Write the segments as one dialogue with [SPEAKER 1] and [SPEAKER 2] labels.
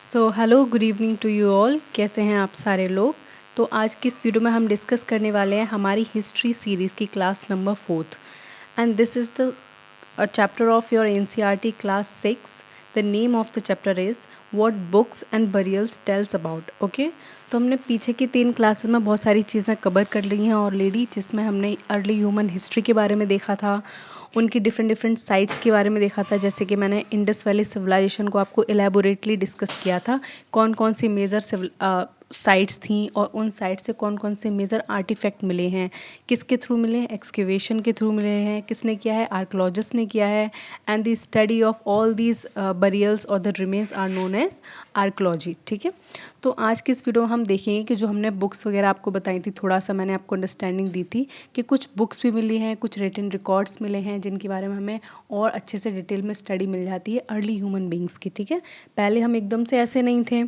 [SPEAKER 1] Hello good evening to you all. कैसे हैं आप सारे लोग। तो आज की इस वीडियो में हम डिस्कस करने वाले हैं हमारी हिस्ट्री सीरीज़ की class number 4th and this is the chapter of your NCERT class 6। The name of the chapter is what books and burials tells about. Okay, तो हमने पीछे की 3 क्लासेस में बहुत सारी चीज़ें कवर कर ली हैं ऑलरेडी, जिसमें हमने अर्ली ह्यूमन हिस्ट्री के बारे में देखा था, उनकी डिफरेंट साइट्स के बारे में देखा था। जैसे कि मैंने इंडस वैली सिविलाइजेशन को आपको एलेबोरेटली डिस्कस किया था, कौन कौन सी मेजर साइट्स थी और उन साइट्स से कौन कौन से मेजर आर्टिफैक्ट मिले हैं, किसके थ्रू मिले हैं, एक्सकेवेशन के थ्रू मिले हैं, किसने किया है, आर्कोलॉजिस्ट ने किया है। And the study of all these burials और the remains are known as archaeology. ठीक है, तो आज की इस वीडियो में हम देखेंगे कि जो हमने बुक्स वगैरह आपको बताई थी, थोड़ा सा मैंने आपको अंडरस्टैंडिंग दी थी कि कुछ बुक्स भी मिली हैं, कुछ रिटन रिकॉर्ड्स मिले हैं जिनके बारे में हमें और अच्छे से डिटेल में स्टडी मिल जाती है अर्ली ह्यूमन बींग्स की। ठीक है, पहले हम एकदम से ऐसे नहीं थे।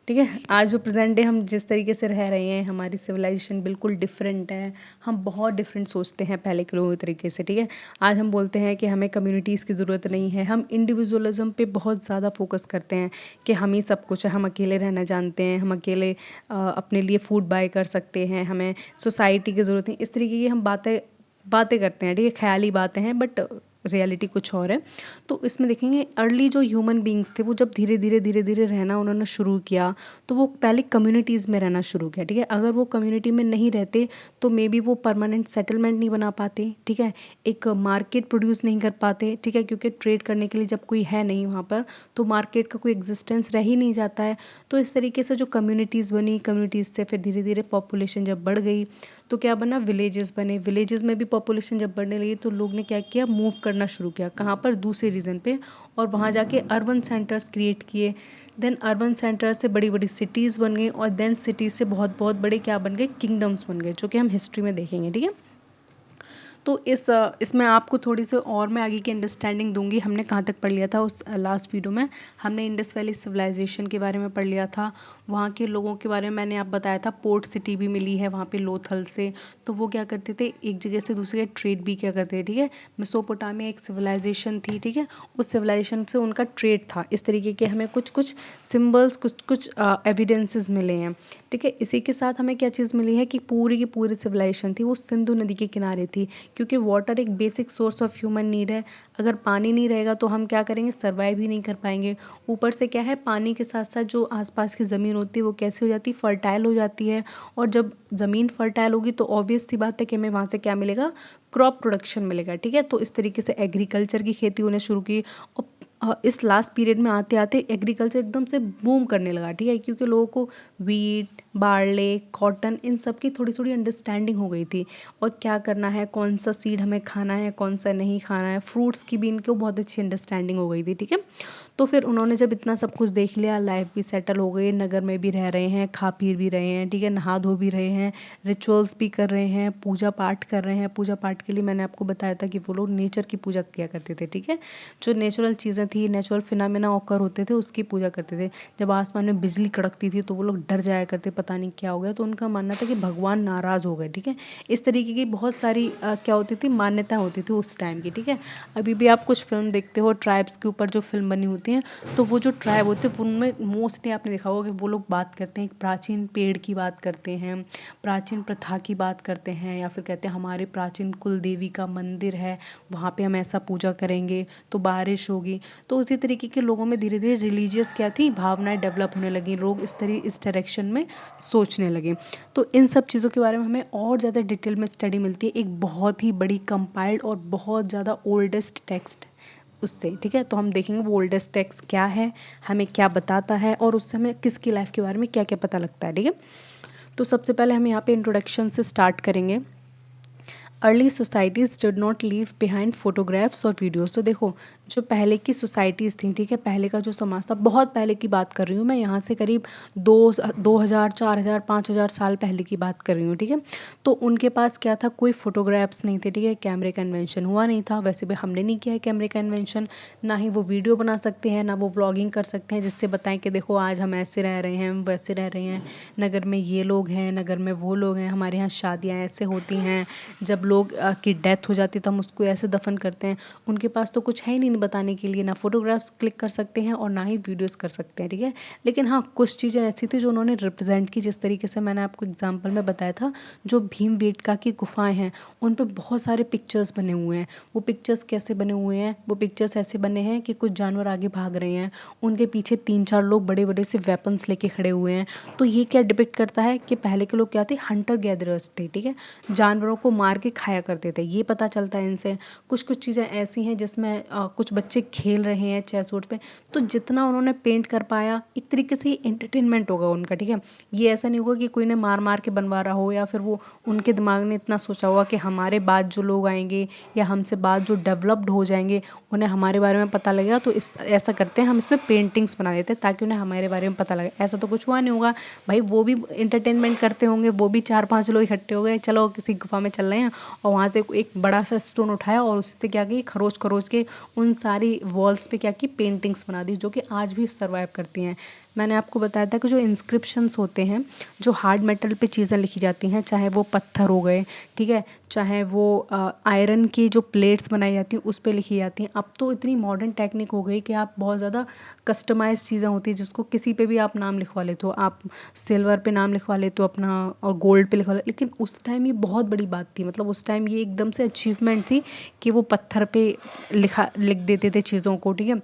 [SPEAKER 1] ठीक है, आज जो प्रेजेंट डे हम जिस तरीके से रह रहे हैं, हमारी सिविलाइजेशन बिल्कुल डिफरेंट है। हम बहुत डिफरेंट सोचते हैं पहले के लोगों तरीके से। ठीक है, आज हम बोलते हैं कि हमें कम्युनिटीज़ की ज़रूरत नहीं है, हम इंडिविजुअलिज्म पे बहुत ज़्यादा फोकस करते हैं कि हम ही सब कुछ है, हम अकेले रहना जानते हैं, हम अकेले अपने लिए फूड बाय कर सकते हैं, हमें सोसाइटी की ज़रूरत नहीं। इस तरीके की हम बातें बातें करते हैं। ठीक है, ख्याली बातें हैं बट रियलिटी कुछ और है। तो इसमें देखेंगे अर्ली जो ह्यूमन बींग्स थे वो जब धीरे धीरे रहना उन्होंने शुरू किया, तो वो पहले कम्युनिटीज़ में रहना शुरू किया। ठीक है, अगर वो कम्युनिटी में नहीं रहते तो मे बी वो परमानेंट सेटलमेंट नहीं बना पाते। ठीक है, एक मार्केट प्रोड्यूस नहीं कर पाते। ठीक है, क्योंकि ट्रेड करने के लिए जब कोई है नहीं वहाँ पर, तो मार्केट का कोई एग्जिस्टेंस रह ही नहीं जाता है। तो इस तरीके से जो कम्युनिटीज़ बनी, कम्युनिटीज़ से फिर धीरे धीरे पॉपुलेशन जब बढ़ गई तो क्या बना, विलेजेस बने। विलेजेस में भी पॉपुलेशन जब बढ़ने लगी तो लोग ने क्या किया, मूव करना शुरू किया। कहाँ पर, दूसरे रीजन पे, और वहाँ जाके अर्बन सेंटर्स क्रिएट किए। देन अर्बन सेंटर्स से बड़ी बड़ी सिटीज़ बन गई और देन सिटीज़ से बहुत बहुत बड़े क्या बन गए, किंगडम्स बन गए, जो कि हम हिस्ट्री में देखेंगे। ठीक है, तो इसमें आपको थोड़ी सी और मैं आगे की अंडरस्टैंडिंग दूंगी। हमने कहाँ तक पढ़ लिया था उस लास्ट वीडियो में, हमने इंडस वैली सिविलाइजेशन के बारे में पढ़ लिया था। वहाँ के लोगों के बारे में मैंने आप बताया था, पोर्ट सिटी भी मिली है वहाँ पे लोथल से। तो वो क्या करते थे, एक जगह से दूसरे ट्रेड भी क्या करते थे। ठीक है, मेसोपोटामिया एक सिविलाइजेशन थी। ठीक है, उस सिविलाइजेशन से उनका ट्रेड था। इस तरीके के हमें कुछ कुछ सिम्बल्स, कुछ कुछ एविडेंसेस मिले हैं। ठीक है, इसी के साथ हमें क्या चीज़ मिली है कि पूरी की पूरी सिविलाइजेशन थी वो सिंधु नदी के किनारे थी, क्योंकि वाटर एक basic source of human need है। अगर पानी नहीं रहेगा तो हम क्या करेंगे, सर्वाइव ही नहीं कर पाएंगे। ऊपर से क्या है, पानी के साथ साथ जो आसपास की ज़मीन होती है वो कैसे हो जाती है, फर्टाइल हो जाती है। और जब ज़मीन फर्टाइल होगी तो ऑब्वियस सी बात है कि हमें वहाँ से क्या मिलेगा, क्रॉप प्रोडक्शन मिलेगा। ठीक है, तो इस तरीके से एग्रीकल्चर की खेती होने शुरू की। और इस लास्ट पीरियड में आते आते एग्रीकल्चर एकदम से बूम करने लगा। ठीक है, क्योंकि लोगों को वीट, बार्ले, कॉटन, इन सब की थोड़ी थोड़ी अंडरस्टैंडिंग हो गई थी, और क्या करना है, कौन सा सीड हमें खाना है, कौन सा नहीं खाना है। फ्रूट्स की भी इनको बहुत अच्छी अंडरस्टैंडिंग हो गई थी। ठीक है, तो फिर उन्होंने जब इतना सब कुछ देख लिया, लाइफ भी सेटल हो गई, नगर में भी रह रहे हैं, खा पी भी रहे हैं। ठीक है, नहा धो भी रहे हैं, रिचुअल्स भी कर रहे हैं, पूजा पाठ कर रहे हैं। पूजा पाठ के लिए मैंने आपको बताया था कि वो लोग नेचर की पूजा किया करते थे। ठीक है, जो नेचुरल चीज़ें थी, नेचुरल फिनोमेना ऑकर होते थे, उसकी पूजा करते थे। जब आसमान में बिजली कड़कती थी तो वो लोग डर जाया करते, पता नहीं क्या हो गया, तो उनका मानना था कि भगवान नाराज़ हो गए। ठीक है, इस तरीके की बहुत सारी क्या होती थी, मान्यता होती थी उस टाइम की। ठीक है, अभी भी आप कुछ फिल्म देखते हो ट्राइब्स के ऊपर जो फिल्म बनी होती हैं, तो वो जो ट्राइब होते हैं उनमें मोस्टली आपने देखा होगा कि वो लोग बात करते हैं, एक प्राचीन पेड़ की बात करते हैं, प्राचीन प्रथा की बात करते हैं, या फिर कहते हैं हमारे प्राचीन कुल देवी का मंदिर है, वहाँ पे हम ऐसा पूजा करेंगे तो बारिश होगी। तो उसी तरीके के लोगों में धीरे धीरे रिलीजियस क्या थी, भावनाएं डेवलप होने लगी, लोग इस डायरेक्शन में सोचने लगे। तो इन सब चीज़ों के बारे में हमें और ज़्यादा डिटेल में स्टडी मिलती है, एक बहुत ही बड़ी कंपाइल्ड और बहुत ज़्यादा ओल्डेस्ट टेक्स्ट उससे। ठीक है, तो हम देखेंगे वो ओल्डेस्ट टेक्स्ट क्या है, हमें क्या बताता है, और उससे हमें किसकी लाइफ के बारे में क्या क्या पता लगता है। ठीक है, तो सबसे पहले हम यहाँ पे इंट्रोडक्शन से स्टार्ट करेंगे। Early societies did not leave behind photographs और वीडियोस। तो देखो, जो पहले की सोसाइटीज़ थी, ठीक है, पहले का जो समाज था, बहुत पहले की बात कर रही हूँ मैं, यहाँ से करीब 2000 4000 5000 साल पहले की बात कर रही हूँ। ठीक है, तो उनके पास क्या था, कोई फोटोग्राफ्स नहीं थे। ठीक है, कैमरे का इन्वेंशन हुआ नहीं था, वैसे भी हमने नहीं किया है कैमरे का इन्वेंशन, ना ही वो वीडियो बना सकते हैं, ना वो व्लॉगिंग कर सकते हैं जिससे बताएं कि देखो आज हम ऐसे रह रहे हैं, हम वैसे रह रहे हैं, नगर में ये लोग हैं, नगर में वो लोग हैं, हमारे यहाँ शादियाँ ऐसे होती हैं, जब लोग की डेथ हो जाती है तो हम उसको ऐसे दफन करते हैं। उनके पास तो कुछ है ही नहीं बताने के लिए, ना फोटोग्राफ्स क्लिक कर सकते हैं और ना ही वीडियोस कर सकते हैं, ठीक है। लेकिन हाँ, कुछ चीज़ें ऐसी थी जो उन्होंने रिप्रेजेंट की, जिस तरीके से मैंने आपको एग्जाम्पल में बताया था, जो भीमबेटका की गुफाएं हैं उन पर बहुत सारे पिक्चर्स बने हुए हैं। वो पिक्चर्स कैसे बने हुए हैं? वो पिक्चर्स ऐसे बने हैं कि कुछ जानवर आगे भाग रहे हैं, उनके पीछे 3-4 लोग बड़े बड़े से वेपन्स लेके खड़े हुए हैं। तो ये क्या डिपिक्ट करता है कि पहले के लोग क्या थे, हंटर गैदरर्स थे, ठीक है, जानवरों को मार के खाया करते थे, ये पता चलता है इनसे। कुछ कुछ चीज़ें ऐसी हैं जिसमें कुछ बच्चे खेल रहे हैं चेस बोर्ड पे, तो जितना उन्होंने पेंट कर पाया एक तरीके से एंटरटेनमेंट होगा उनका, ठीक है। ये ऐसा नहीं होगा कि कोई ने मार मार के बनवा रहा हो, या फिर वो उनके दिमाग ने इतना सोचा होगा कि हमारे बाद जो लोग आएंगे या हमसे बाद जो डेवलप्ड हो जाएंगे उन्हें हमारे बारे में पता लगेगा, तो इस ऐसा करते हैं हम इसमें पेंटिंग्स बना देते हैं ताकि उन्हें हमारे बारे में पता लगे। ऐसा तो कुछ हुआ नहीं होगा भाई, वो भी एंटरटेनमेंट करते होंगे, वो भी 4-5 लोग इकट्ठे हो गए, चलो किसी गुफा में चल रहे हैं, और वहाँ से एक बड़ा सा स्टोन उठाया और उससे क्या की, खरोच खरोच के उन सारी वॉल्स पे क्या की, पेंटिंग्स बना दी, जो कि आज भी सर्वाइव करती हैं। मैंने आपको बताया था कि जो इंस्क्रिप्शंस होते हैं, जो हार्ड मेटल पे चीज़ें लिखी जाती हैं, चाहे वो पत्थर हो गए, ठीक है, चाहे वो आयरन की जो प्लेट्स बनाई जाती हैं उस पे लिखी जाती हैं। अब तो इतनी मॉडर्न टेक्निक हो गई कि आप बहुत ज़्यादा कस्टमाइज चीज़ें होती हैं, जिसको किसी पे भी आप नाम लिखवा लेते हो, आप सिल्वर पे नाम लिखवा लेते हो अपना, और गोल्ड पे लिखवा लेते। लेकिन उस टाइम ये बहुत बड़ी बात थी, मतलब उस टाइम ये एकदम से अचीवमेंट थी कि वो पत्थर पे लिख देते थे चीज़ों को, ठीक है,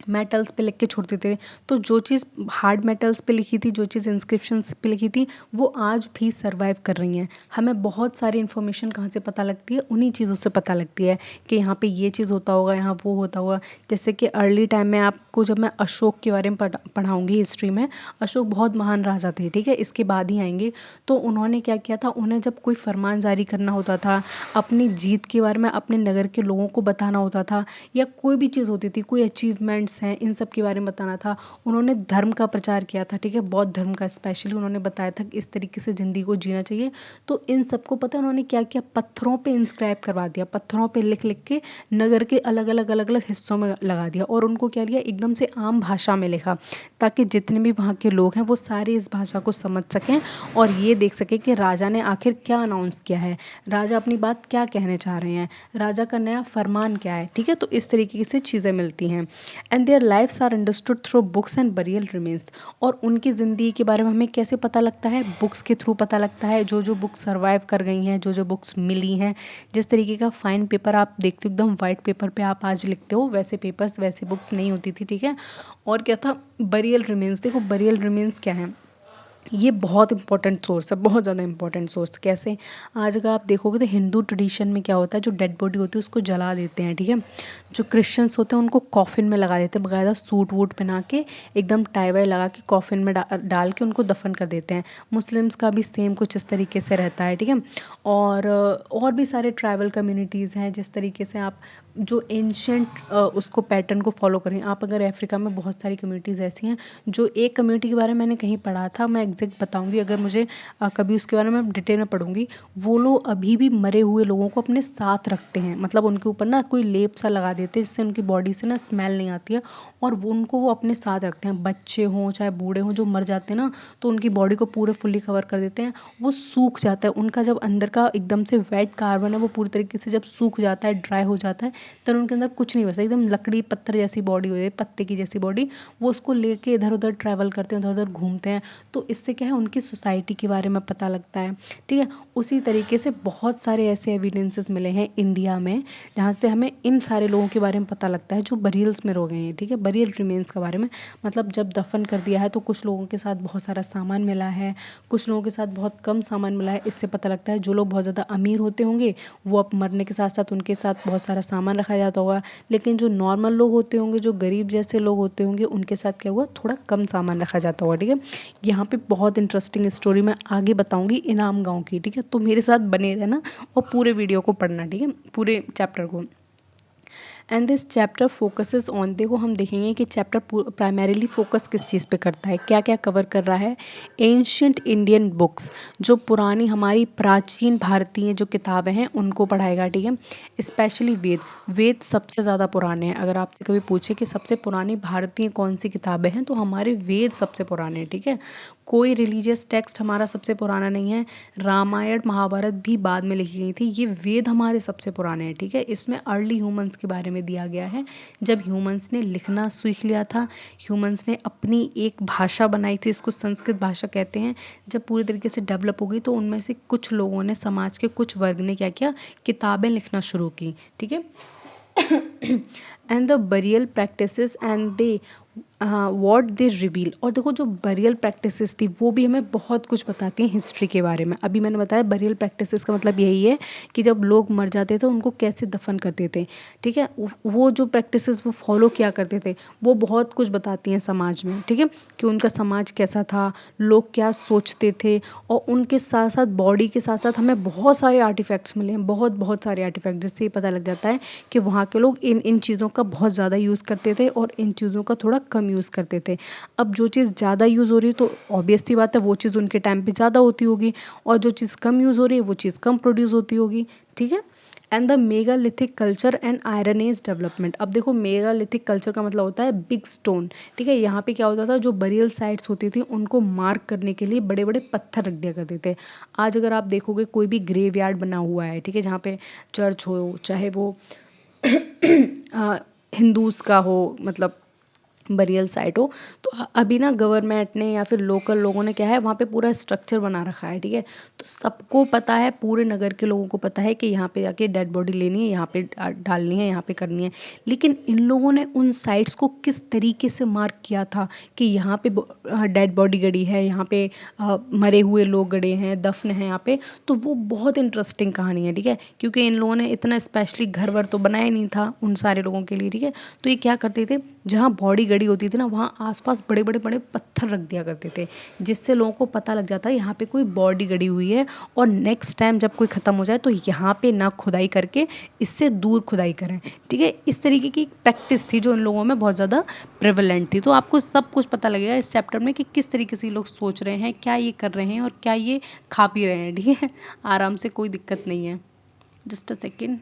[SPEAKER 1] मेटल्स पे लिख के छोड़ते थे। तो जो चीज़ हार्ड मेटल्स पे लिखी थी, जो चीज़ इंस्क्रिप्शंस पे लिखी थी, वो आज भी सर्वाइव कर रही हैं। हमें बहुत सारी इन्फॉर्मेशन कहाँ से पता लगती है, उन्हीं चीज़ों से पता लगती है कि यहाँ पे ये चीज़ होता होगा, यहाँ वो होता होगा। जैसे कि अर्ली टाइम में आपको जब मैं अशोक के बारे में पढ़ाऊँगी हिस्ट्री में, अशोक बहुत महान राजा थे, ठीक है, इसके बाद ही आएंगे। तो उन्होंने क्या किया था, उन्हें जब कोई फरमान जारी करना होता था, अपनी जीत के बारे में अपने नगर के लोगों को बताना होता था, या कोई भी चीज़ होती थी, कोई अचीवमेंट्स हैं, इन सब के बारे में बताना था, उन्होंने धर्म का प्रचार किया था, ठीक है, बौद्ध धर्म का स्पेशली उन्होंने बताया था कि इस तरीके से ज़िंदगी को जीना चाहिए। तो इन सबको पता है उन्होंने क्या किया, पत्थरों पे इंस्क्राइब करवा दिया, पत्थरों पे लिख लिख के नगर के अलग अलग अलग अलग हिस्सों में लगा दिया, और उनको क्या लिया, एकदम से आम भाषा में लिखा, ताकि जितने भी वहाँ के लोग हैं वो सारे इस भाषा को समझ सकें और ये देख सकें कि राजा ने आखिर क्या अनाउंस किया है, राजा अपनी बात क्या कहने चाह रहे हैं, राजा का नया फरमान क्या है, ठीक है। तो इस तरीके से चीज़ें मिलती हैं। And their lives are understood through books and burial remains. और उनकी ज़िंदगी के बारे में हमें कैसे पता लगता है, बुक्स के थ्रू पता लगता है, जो जो बुक्स सर्वाइव कर गई हैं, जो जो बुक्स मिली हैं। जिस तरीके का फाइन पेपर आप देखते हो, एकदम वाइट पेपर पे आप आज लिखते हो, वैसे पेपर्स वैसे बुक्स नहीं होती थी, ठीक है। और क्या था, बरियल रिमेन्स। देखो बरियल रिमेन्स क्या है, ये बहुत इंपॉर्टेंट सोर्स है, बहुत ज़्यादा इंपॉर्टेंट सोर्स। कैसे, आज अगर आप देखोगे तो हिंदू ट्रेडिशन में क्या होता है, जो डेड बॉडी होती है उसको जला देते हैं, ठीक है। जो क्रिश्चियंस होते हैं उनको कॉफिन में लगा देते हैं, बकायदा सूट वूट पहना के, एकदम टाई वाई लगा के कॉफिन में डाल के उनको दफन कर देते हैं। मुस्लिम्स का भी सेम कुछ इस तरीके से रहता है, ठीक है। और भी सारे ट्राइबल कम्युनिटीज़ हैं, जिस तरीके से आप जो एंशंट उसको पैटर्न को फॉलो करें। आप अगर अफ्रीका में बहुत सारी कम्युनिटीज़ ऐसी हैं, जो एक कम्युनिटी के बारे में मैंने कहीं पढ़ा था, मैं एग्जैक्ट बताऊंगी अगर मुझे कभी उसके बारे में डिटेल में पढ़ूंगी। वो लोग अभी भी मरे हुए लोगों को अपने साथ रखते हैं, मतलब उनके ऊपर ना कोई लेप सा लगा देते हैं जिससे उनकी बॉडी से ना स्मेल नहीं आती है, और वो अपने साथ रखते हैं। बच्चे हों चाहे बूढ़े हों, जो मर जाते हैं ना, तो उनकी बॉडी को पूरे फुल्ली कवर कर देते हैं। वो सूख जाता है, उनका जब अंदर का एकदम से वेट कार्बन है वो पूरी तरीके से जब सूख जाता है, ड्राई हो जाता है, तब उनके अंदर कुछ नहीं बचता, एकदम लकड़ी पत्थर जैसी बॉडी हो जाती है, पत्ते की जैसी बॉडी। वो उसको लेके इधर उधर ट्रैवल करते हैं, इधर उधर घूमते हैं। तो इससे क्या है, उनकी सोसाइटी के बारे में पता लगता है, ठीक है। उसी तरीके से बहुत सारे ऐसे एविडेंसेस मिले हैं इंडिया में, जहाँ से हमें इन सारे लोगों के बारे में पता लगता है जो बरियल्स में रो गए हैं, ठीक है। बरियल रिमेन्स के बारे में, मतलब जब दफन कर दिया है तो कुछ लोगों के साथ बहुत सारा सामान मिला है, कुछ लोगों के साथ बहुत कम सामान मिला है। इससे पता लगता है जो लोग बहुत ज़्यादा अमीर होते होंगे, वो अब मरने के साथ साथ उनके साथ बहुत सारा सामान रखा जाता होगा, लेकिन जो नॉर्मल लोग होते होंगे, जो गरीब जैसे लोग होते होंगे, उनके साथ क्या हुआ, थोड़ा कम सामान रखा जाता होगा, ठीक है। यहाँ पे बहुत इंटरेस्टिंग स्टोरी मैं आगे बताऊंगी इनाम गांव की, ठीक है। तो मेरे साथ बने रहना और पूरे वीडियो को पढ़ना, ठीक है, पूरे चैप्टर को। And this chapter focuses on, देखो हम देखेंगे कि चैप्टर प्राइमरीली फोकस किस चीज़ पे करता है, क्या क्या कवर कर रहा है। एंशियंट इंडियन बुक्स, जो पुरानी हमारी प्राचीन भारतीय जो किताबें हैं उनको पढ़ाएगा, ठीक है। स्पेशली वेद, वेद सबसे ज़्यादा पुराने हैं। अगर आपसे कभी पूछे कि सबसे पुरानी भारतीय कौन सी किताबें हैं, तो हमारे वेद सबसे पुराने हैं, ठीक है। कोई रिलीजियस टेक्स्ट हमारा सबसे पुराना नहीं है। रामायण महाभारत भी बाद में लिखी गई थी, ये वेद हमारे सबसे पुराने हैं, ठीक है। इसमें अर्ली ह्यूमंस के बारे में दिया गया है, जब ह्यूमंस ने लिखना सीख लिया था, ह्यूमंस ने अपनी एक भाषा बनाई थी, इसको संस्कृत भाषा कहते हैं। जब पूरी तरीके से डेवलप हो गई तो उनमें से कुछ लोगों ने, समाज के कुछ वर्ग ने क्या किया, किताबें लिखना शुरू की, ठीक है। And the burial practices and they what they reveal, और देखो जो बरियल प्रैक्टिसेस थी वो भी हमें बहुत कुछ बताती हैं हिस्ट्री के बारे में। अभी मैंने बताया बरियल प्रैक्टिसेस का मतलब यही है कि जब लोग मर जाते थे उनको कैसे दफन करते थे, ठीक है। वो जो प्रैक्टिसेस वो फॉलो किया करते थे वो बहुत कुछ बताती हैं समाज में, ठीक है, कि उनका समाज कैसा था, लोग क्या सोचते थे। और उनके साथ साथ बॉडी के साथ साथ हमें बहुत सारे आर्टिफैक्ट्स मिले हैं, बहुत बहुत सारे आर्टिफैक्ट, जिससे ये पता लग जाता है कि वहाँ के लोग इन इन चीज़ों का बहुत ज़्यादा यूज़ करते थे और इन चीज़ों का थोड़ा कम यूज़ करते थे। अब जो चीज़ ज़्यादा यूज़ हो रही है तो ऑब्वियस सी बात है वो चीज़ उनके टाइम पे ज़्यादा होती होगी, और जो चीज़ कम यूज़ हो रही है वो चीज़ कम प्रोड्यूस होती होगी, ठीक है। And the megalithic culture and iron age development, अब देखो मेगालिथिक कल्चर का मतलब होता है बिग स्टोन, ठीक है। यहाँ पे क्या होता था, जो बरियल साइट्स होती थी उनको मार्क करने के लिए बड़े बड़े पत्थर रख दिया करते थे। आज अगर आप देखोगे कोई भी ग्रेव यार्ड बना हुआ है, ठीक है, जहाँ पे चर्च हो, चाहे वो हिंदूज़ का हो, मतलब बरियल साइट हो, तो अभी ना गवर्नमेंट ने या फिर लोकल लोगों ने क्या है वहाँ पे पूरा स्ट्रक्चर बना रखा है, ठीक है। तो सबको पता है, पूरे नगर के लोगों को पता है कि यहाँ पे जाके डेड बॉडी लेनी है, यहाँ पे डालनी है, यहाँ पे करनी है। लेकिन इन लोगों ने उन साइट्स को किस तरीके से मार्क किया था कि यहाँ पे डेड बॉडी गड़ी है, यहाँ पे मरे हुए लोग गड़े हैं, दफन है यहाँ पे, तो वो बहुत इंटरेस्टिंग कहानी है, ठीक है। क्योंकि इन लोगों ने इतना स्पेशली घर वर तो बनाया नहीं था उन सारे लोगों के लिए, ठीक है। तो ये क्या करते थे, जहाँ बॉडी गड़ी होती थी ना वहाँ आसपास बड़े बड़े बड़े पत्थर रख दिया करते थे, जिससे लोगों को पता लग जाता है यहाँ पे कोई बॉडी गड़ी हुई है, और नेक्स्ट टाइम जब कोई ख़त्म हो जाए तो यहाँ पे ना खुदाई करके इससे दूर खुदाई करें, ठीक है। इस तरीके की प्रैक्टिस थी जो इन लोगों में बहुत ज़्यादा प्रेवलेंट थी। तो आपको सब कुछ पता लगेगा इस चैप्टर में कि किस तरीके से लोग सोच रहे हैं, क्या ये कर रहे हैं और क्या ये खा पी रहे हैं, ठीक है। आराम से, कोई दिक्कत नहीं है। जस्ट अ सेकेंड,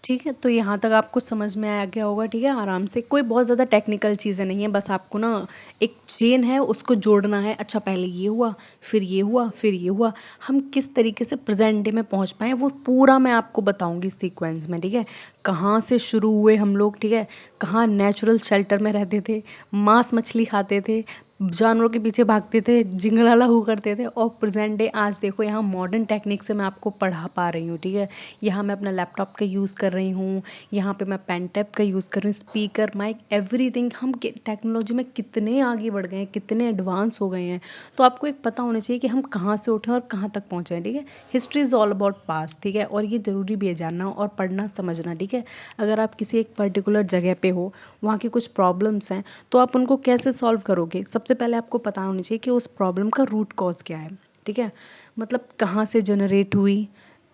[SPEAKER 1] ठीक है। तो यहाँ तक आपको समझ में आया गया होगा, ठीक है, आराम से, कोई बहुत ज़्यादा टेक्निकल चीज़ें नहीं है, बस आपको ना एक चेन है उसको जोड़ना है। अच्छा, पहले ये हुआ, फिर ये हुआ, फिर ये हुआ, हम किस तरीके से प्रेजेंट डे में पहुँच पाए वो पूरा मैं आपको बताऊँगी सीक्वेंस में, ठीक है। कहाँ से शुरू हुए हम लोग, ठीक है, कहाँ नेचुरल शेल्टर में रहते थे, मांस मछली खाते थे, जानवरों के पीछे भागते थे, जिंगलाला हो करते थे, और प्रेजेंट डे आज देखो यहाँ मॉडर्न टेक्निक से मैं आपको पढ़ा पा रही हूँ, ठीक है। यहाँ मैं अपना लैपटॉप का यूज़ कर रही हूँ, यहाँ पे मैं पेन टैप का यूज़ कर रही हूँ, स्पीकर, माइक, एवरीथिंग। हम टेक्नोलॉजी में कितने आगे बढ़ गए हैं, कितने एडवांस हो गए हैं। तो आपको एक पता होना चाहिए कि हम कहाँ से उठे और कहाँ तक पहुँचे हैं, ठीक है। History is all about past, ठीक है, और ये ज़रूरी भी है जानना और पढ़ना समझना, ठीक है। अगर आप किसी एक पर्टिकुलर जगह पे हो, वहाँ की कुछ प्रॉब्लम्स हैं, तो आप उनको कैसे सॉल्व करोगे, सबसे पहले आपको पता होना चाहिए कि उस प्रॉब्लम का रूट कॉज क्या है, ठीक है। मतलब कहाँ से जनरेट हुई,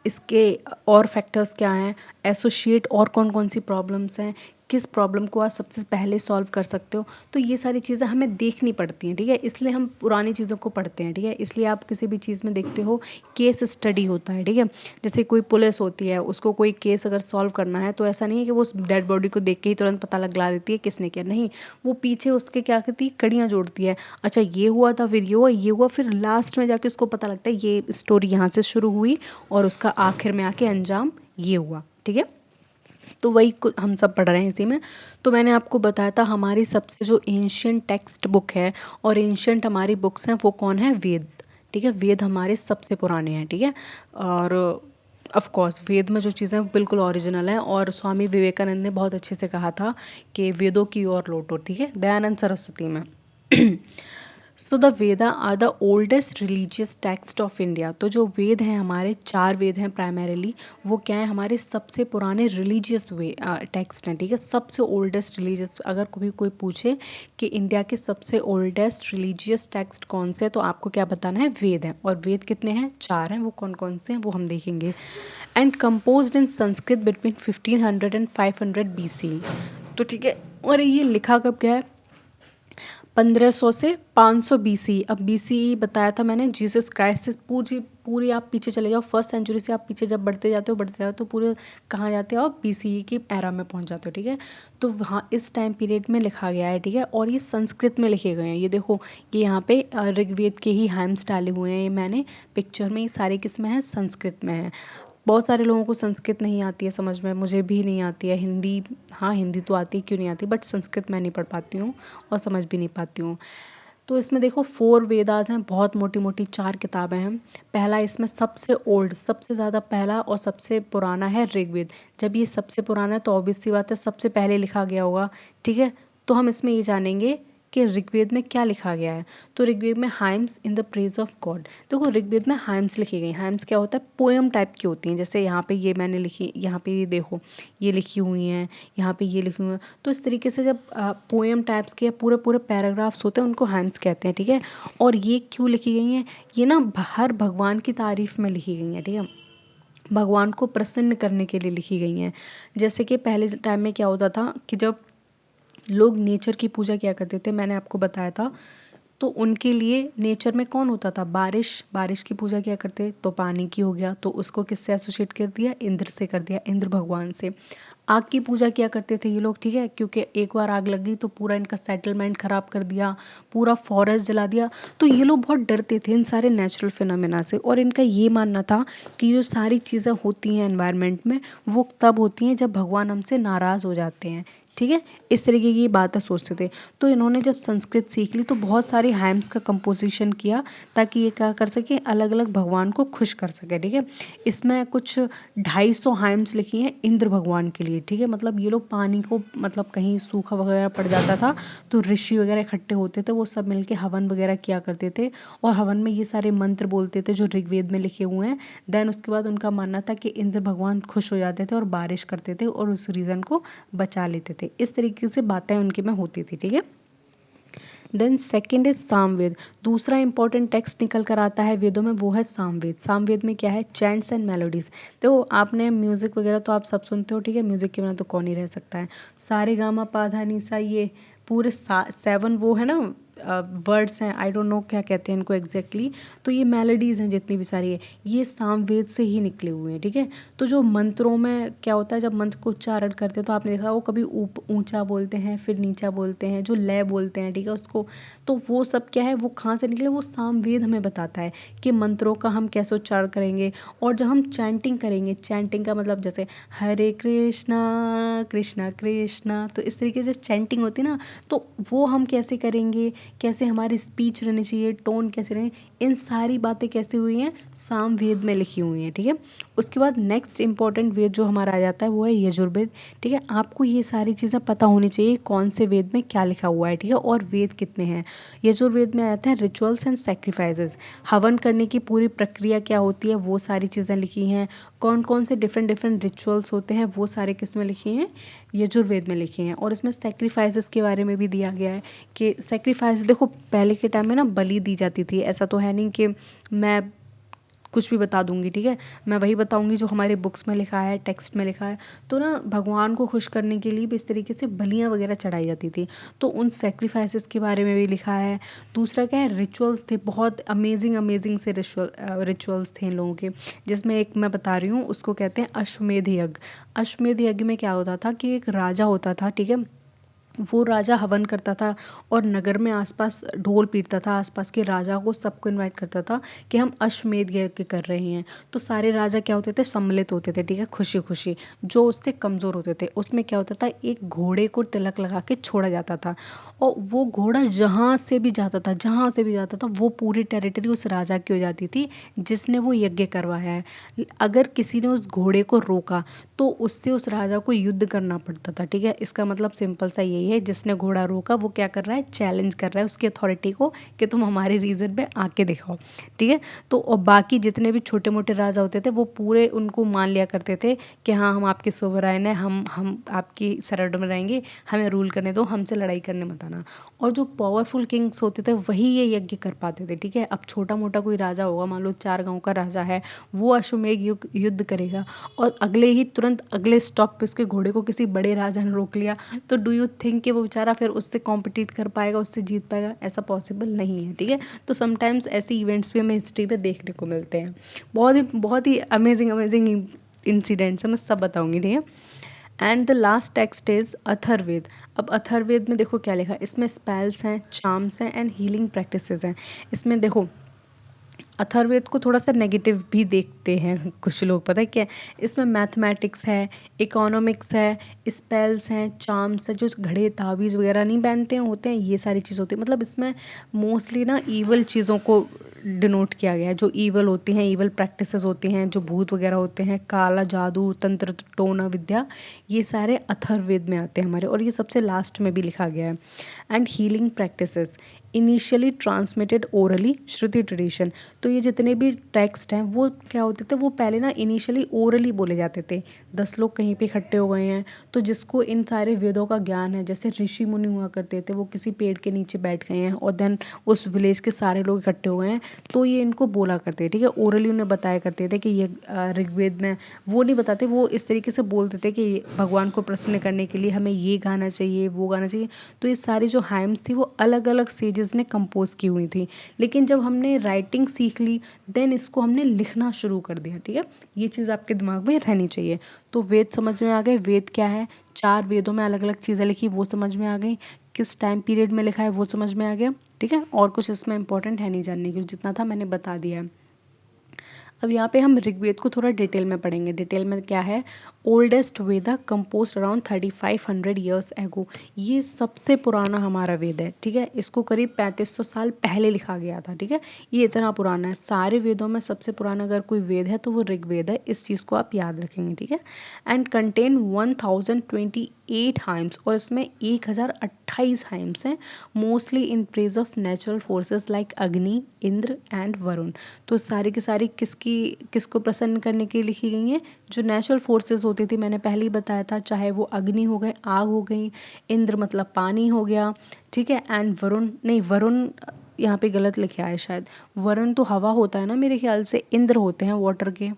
[SPEAKER 1] इसके और फैक्टर्स क्या हैं, एसोशिएट और कौन कौन सी प्रॉब्लम्स हैं, किस प्रॉब्लम को आप सबसे पहले सॉल्व कर सकते हो। तो ये सारी चीज़ें हमें देखनी पड़ती हैं, ठीक है। इसलिए हम पुरानी चीज़ों को पढ़ते हैं, ठीक है। इसलिए आप किसी भी चीज़ में देखते हो केस स्टडी होता है, ठीक है। जैसे कोई पुलिस होती है, उसको कोई केस अगर सॉल्व करना है तो ऐसा नहीं है कि वो उस डेड बॉडी को देख के ही तुरंत पता लगा देती है किसने किया, नहीं। वो पीछे उसके क्या करती है, कड़ियाँ जोड़ती है। अच्छा, ये हुआ था, फिर ये हुआ, ये हुआ, फिर लास्ट में जाके उसको पता लगता है ये स्टोरी यहाँ से शुरू हुई और उसका आखिर में आके अंजाम ये हुआ, ठीक है। तो वही हम सब पढ़ रहे हैं इसी में। तो मैंने आपको बताया था हमारी सबसे जो एंशियंट टेक्स्ट बुक है और एंशियंट हमारी बुक्स हैं वो कौन है, वेद, ठीक है। वेद हमारे सबसे पुराने हैं, ठीक है। और ऑफ कोर्स वेद में जो चीज़ें हैं बिल्कुल ओरिजिनल हैं, और स्वामी विवेकानंद ने बहुत अच्छे से कहा था कि वेदों की ओर लौटो, ठीक है, दयानंद सरस्वती में। So the Veda are the oldest religious text of India. तो जो वेद हैं हमारे, 4 वेद हैं प्राइमरीली, वो क्या है, हमारे सबसे पुराने रिलीजियस वे टेक्स्ट हैं, ठीक है। सबसे ओल्डेस्ट रिलीजियस, अगर कोई पूछे कि इंडिया के सबसे ओल्डेस्ट रिलीजियस टेक्स्ट कौन से, तो आपको क्या बताना है, वेद हैं। और वेद कितने हैं, 4 हैं। वो कौन कौन से हैं वो हम देखेंगे। And composed in Sanskrit between 1500 and 500 BC। तो ठीक है, और ये लिखा कब गया है, 1500 से 500 BC। अब BC बताया था मैंने, जीसस क्राइस्ट से पूरी आप पीछे चले जाओ, फर्स्ट सेंचुरी से आप पीछे जब बढ़ते जाते हो तो पूरे कहाँ जाते हो आप, BCE की एरा में पहुँच जाते हो, ठीक है। तो वहाँ इस टाइम पीरियड में लिखा गया है, ठीक है। और ये संस्कृत में लिखे गए हैं। ये देखो, ये यहाँ पे ऋग्वेद के ही हाइम्स डाले हुए हैं, ये मैंने पिक्चर में, ये सारे किस में है, संस्कृत में है। बहुत सारे लोगों को संस्कृत नहीं आती है समझ में, मुझे भी नहीं आती है। हिंदी, हाँ हिंदी तो आती है, क्यों नहीं आती, बट संस्कृत मैं नहीं पढ़ पाती हूँ और समझ भी नहीं पाती हूँ। तो इसमें देखो 4 वेदास हैं, बहुत मोटी मोटी 4 किताबें हैं। पहला इसमें सबसे ओल्ड, सबसे ज़्यादा पहला और सबसे पुराना है ऋग्वेद। जब ये सबसे पुराना है तो ऑब्वियस सी बात है सबसे पहले लिखा गया होगा, ठीक है। तो हम इसमें ये जानेंगे कि ऋग्वेद में क्या लिखा गया है। तो ऋग्वेद में hymns in the praise of God. देखो ऋग्वेद में हाइम्स लिखी गई। हाइम्स क्या होता है, पोएम टाइप की होती हैं। जैसे यहाँ पे ये मैंने लिखी, यहाँ पे ये देखो ये लिखी हुई हैं, यहाँ पे ये लिखी हुई हैं। तो इस तरीके से जब पोएम टाइप्स के पूरे पूरे पैराग्राफ्स होते हैं उनको हाइम्स कहते हैं, ठीक है। और ये क्यों लिखी गई हैं, ये ना हर भगवान की तारीफ में लिखी गई हैं, ठीक है। भगवान को प्रसन्न करने के लिए लिखी गई हैं। जैसे कि पहले टाइम में क्या होता था कि जब लोग नेचर की पूजा किया करते थे, मैंने आपको बताया था, तो उनके लिए नेचर में कौन होता था, बारिश की पूजा किया करते, तो पानी की हो गया, तो उसको किससे एसोसिएट कर दिया, इंद्र से कर दिया, इंद्र भगवान से। आग की पूजा किया करते थे ये लोग, ठीक है, क्योंकि एक बार आग लग गई तो पूरा इनका सेटलमेंट खराब कर दिया, पूरा फॉरेस्ट जला दिया। तो ये लोग बहुत डरते थे इन सारे नेचुरल फिनोमेना से, और इनका ये मानना था कि जो सारी चीज़ें होती हैं एनवायरनमेंट में, वो तब होती हैं जब भगवान हमसे नाराज़ हो जाते हैं, ठीक है। इस तरीके की बातें सोचते थे। तो इन्होंने जब संस्कृत सीख ली तो बहुत सारी हाइम्स का कंपोजिशन किया, ताकि ये क्या कर सके, अलग अलग भगवान को खुश कर सके, ठीक है। इसमें कुछ 250 हाइम्स लिखी हैं इंद्र भगवान के लिए, ठीक है। मतलब ये लोग पानी को, मतलब कहीं सूखा वगैरह पड़ जाता था तो ऋषि वगैरह इकट्ठे होते थे, वो सब मिलके हवन वगैरह किया करते थे, और हवन में ये सारे मंत्र बोलते थे जो ऋग्वेद में लिखे हुए हैं। देन उसके बाद उनका मानना था कि इंद्र भगवान खुश हो जाते थे और बारिश करते थे और उस रीजन को बचा लेते थे। इस तरीके से बातें उनके में होती थी, ठीक है। Then second is Samaveda. दूसरा इंपॉर्टेंट टेक्स्ट निकल कर आता है वेदों में, वो है सामवेद। सामवेद में क्या है, चैंट्स एंड मेलोडीज। तो आपने म्यूजिक वगैरह तो आप सब सुनते हो, ठीक है, म्यूजिक के बिना तो कौन ही रह सकता है। सारे गामा पाधा निसा, ये पूरे 7 वो है ना वर्ड्स हैं, आई डोंट नो क्या कहते हैं इनको एग्जैक्टली। तो ये मेलोडीज हैं जितनी भी सारी है, ये सामवेद से ही निकले हुए हैं, ठीक है। तो जो मंत्रों में क्या होता है, जब मंत्र को उच्चारण करते हैं तो आपने देखा वो कभी ऊंचा बोलते हैं, फिर नीचा बोलते हैं, जो लय बोलते हैं, ठीक है, उसको। तो वो सब क्या है, वो कहाँ से निकले, वो सामवेद हमें बताता है कि मंत्रों का हम कैसे उच्चारण करेंगे। और जब हम चैंटिंग करेंगे, चैंटिंग का मतलब जैसे हरे कृष्णा कृष्णा कृष्णा, तो इस तरीके से चैंटिंग होती है ना, तो वो हम कैसे करेंगे, कैसे हमारी स्पीच रहनी चाहिए, टोन कैसे रहनी, इन सारी बातें कैसे हुई हैं, सामवेद में लिखी हुई हैं, ठीक है। उसके बाद नेक्स्ट इंपॉर्टेंट वेद जो हमारा आ जाता है वो है यजुर्वेद, ठीक है। आपको ये सारी चीज़ें पता होनी चाहिए कौन से वेद में क्या लिखा हुआ है, ठीक है, और वेद कितने हैं। यजुर्वेद में आते हैं रिचुअल्स एंड सेक्रीफाइसेस, हवन करने की पूरी प्रक्रिया क्या होती है वो सारी चीज़ें लिखी हैं। कौन कौन से डिफरेंट डिफरेंट रिचुअल्स होते हैं वो सारे किस में लिखे हैं, यजुर्वेद में लिखे हैं। और इसमें सेक्रीफाइसेस के बारे में भी दिया गया है कि सेक्रीफाइस, देखो पहले के टाइम में ना बलि दी जाती थी, ऐसा तो है नहीं कि मैं कुछ भी बता दूंगी, ठीक है, मैं वही बताऊंगी जो हमारे बुक्स में लिखा है, टेक्स्ट में लिखा है। तो ना भगवान को खुश करने के लिए भी इस तरीके से बलियां वगैरह चढ़ाई जाती थी, तो उन सेक्रीफाइसेस के बारे में भी लिखा है। दूसरा क्या है, रिचुअल्स थे, बहुत अमेजिंग अमेजिंग से रिचुअल्स थे इन लोगों के, जिसमें एक मैं बता रही हूँ, उसको कहते हैं अश्वमेध यज्ञ। अश्वमेध यज्ञ में क्या होता था कि एक राजा होता था, ठीक है, वो राजा हवन करता था और नगर में आसपास ढोल पीटता था, आसपास के राजा को सबको इनवाइट करता था कि हम अश्वमेध यज्ञ कर रहे हैं। तो सारे राजा क्या होते थे, सम्मिलित होते थे, ठीक है, खुशी खुशी। जो उससे कमज़ोर होते थे उसमें क्या होता था, एक घोड़े को तिलक लगा के छोड़ा जाता था, और वो घोड़ा जहाँ से भी जाता था, जहाँ से भी जाता था, वो पूरी टेरिटरी उस राजा की हो जाती थी जिसने वो यज्ञ करवाया है। अगर किसी ने उस घोड़े को रोका तो उससे उस राजा को युद्ध करना पड़ता था, ठीक है। इसका मतलब सिंपल सा यही ये है, जिसने घोड़ा रोका वो क्या कर रहा है, चैलेंज कर रहा है उसकी अथॉरिटी को कि तुम हमारे रीजन पे आके दिखाओ, ठीक है। तो और बाकी जितने भी छोटे मोटे राजा होते थे वो पूरे उनको मान लिया करते थे कि हाँ हम आपके सोवराइन हैं, हम आपकी सरहद में रहेंगे, हमें रूल करने दो, हमसे लड़ाई करने मत आना। और जो पावरफुल किंग्स होते थे वही ये यज्ञ कर पाते थे, ठीक है। अब छोटा मोटा कोई राजा होगा, मान लो 4 गांव का राजा है, वो अश्वमेध युद्ध करेगा और अगले ही तुरंत अगले स्टॉप पे उसके घोड़े को किसी बड़े राजा ने रोक लिया, तो डू यू थिंक कि वो बेचारा फिर उससे कॉम्पिटिट कर पाएगा, उससे जीत पाएगा? ऐसा पॉसिबल नहीं है, ठीक है। तो समटाइम्स ऐसे इवेंट्स भी हमें हिस्ट्री पे देखने को मिलते हैं। बहुत ही अमेजिंग अमेजिंग इंसिडेंट्स है, मैं सब बताऊंगी, ठीक है। And the last text is Atharvaveda. अब अथर्ववेद में देखो क्या लिखा है, इसमें स्पेल्स हैं, चार्म्स हैं एंड हीलिंग प्रैक्टिसेस हैं। इसमें देखो अथर्ववेद को थोड़ा सा नेगेटिव भी देखते हैं कुछ लोग, पता है क्या, इसमें मैथमेटिक्स है, इकोनॉमिक्स है, स्पेल्स हैं, चार्म्स है, जो घड़े ताबीज़ वगैरह नहीं पहनते हैं होते हैं, ये सारी चीज़ होती है। मतलब इसमें मोस्टली ना ईवल चीज़ों को डिनोट किया गया है, जो ईवल होती हैं, ईवल प्रैक्टिसेस होती हैं, जो भूत वगैरह होते हैं, काला जादू, तंत्र, टोना विद्या, ये सारे अथर्ववेद में आते हैं हमारे, और ये सबसे लास्ट में भी लिखा गया है। And healing practices initially transmitted orally, Shruti tradition. तो ये जितने भी टेक्स्ट हैं वो क्या होते थे, वो पहले ना इनिशियली ओरली बोले जाते थे। 10 लोग कहीं पे इकट्ठे हो गए हैं, तो जिसको इन सारे वेदों का ज्ञान है, जैसे ऋषि मुनि हुआ करते थे, वो किसी पेड़ के नीचे बैठ गए हैं और देन उस विलेज के सारे लोग इकट्ठे हो गए हैं, तो ये इनको बोला करते थे, ठीक है। ओरली उन्हें बताया करते थे कि ये ऋग्वेद में, वो नहीं बताते, वो इस तरीके से बोलते थे कि भगवान को प्रसन्न करने के लिए हमें ये गाना चाहिए, वो गाना चाहिए। तो ये सारी जो हाइम्स थी वो अलग अलग सेजेस ने कंपोज की हुई थी। लेकिन जब हमने राइटिंग सीख ली, देन इसको हमने लिखना शुरू कर दिया, ठीक है। ये चीज़ आपके दिमाग में रहनी चाहिए। तो वेद समझ में आ गए, वेद क्या है, 4 वेदों में अलग अलग चीज़ें लिखी, वो समझ में आ गई, किस टाइम पीरियड में लिखा है वो समझ में आ गया, ठीक है। और कुछ इसमें इंपॉर्टेंट है नहीं जानने के लिए, जितना था मैंने बता दिया है। अब यहाँ पे हम ऋग्वेद को थोड़ा डिटेल में पढ़ेंगे। डिटेल में क्या है, ओल्डेस्ट वेदा कंपोज अराउंड 3500 ईयर्स एगो। ये सबसे पुराना हमारा वेद है, ठीक है। इसको करीब 3500 साल पहले लिखा गया था, ठीक है। ये इतना पुराना है, सारे वेदों में सबसे पुराना अगर कोई वेद है तो वो ऋग्वेद है, इस चीज़ को आप याद रखेंगे, ठीक है। एंड कंटेन 1028 हाइम्स, और इसमें 1028 हाइम्स हैं, mostly in praise of natural forces like अग्नि, इंद्र एंड वरुण। तो सारी की सारी किसको प्रसन्न करने के लिए लिखी गई हैं, जो नेचुरल फोर्सेस होती थी, मैंने पहले ही बताया था, चाहे वो अग्नि हो गए, आग हो गई, इंद्र मतलब पानी हो गया, ठीक है, एंड वरुण, नहीं वरुण यहाँ पे गलत लिखा है शायद, वरुण तो हवा होता है ना मेरे ख्याल से, इंद्र होते हैं वाटर के।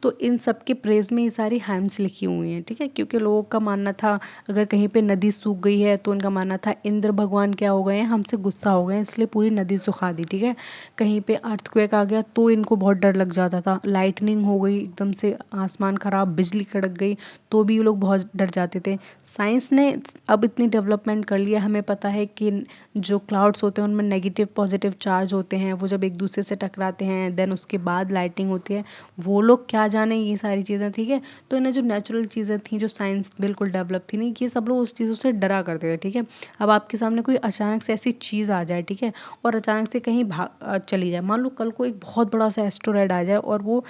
[SPEAKER 1] तो इन सब के प्रेज में ये सारी हाइम्स लिखी हुई हैं, ठीक है। क्योंकि लोगों का मानना था अगर कहीं पे नदी सूख गई है तो उनका मानना था इंद्र भगवान क्या हो गए हैं, हमसे गुस्सा हो गए हैं, इसलिए पूरी नदी सुखा दी, ठीक है। कहीं पे अर्थक्वेक आ गया तो इनको बहुत डर लग जाता था, लाइटनिंग हो गई एकदम से, आसमान खराब, बिजली कड़क गई, तो भी ये लोग बहुत डर जाते थे। साइंस ने अब इतनी डेवलपमेंट कर लिया, हमें पता है कि जो क्लाउड्स होते हैं उनमें नेगेटिव पॉजिटिव चार्ज होते हैं, वो जब एक दूसरे से टकराते हैं देन उसके बाद लाइटिंग होती है, वो लोग क्या जाने ये सारी चीज़ें, ठीक है। तो इन्हें जो नेचुरल चीज़ें थी, जो साइंस बिल्कुल डेवलप थी नहीं, ये सब लोग उस चीज़ों से डरा करते थे, ठीक है। अब आपके सामने कोई अचानक से ऐसी चीज़ आ जाए, ठीक है, और अचानक से कहीं भाग चली जाए, मान लो कल को एक बहुत बड़ा सा एस्टेरॉयड आ जाए और वो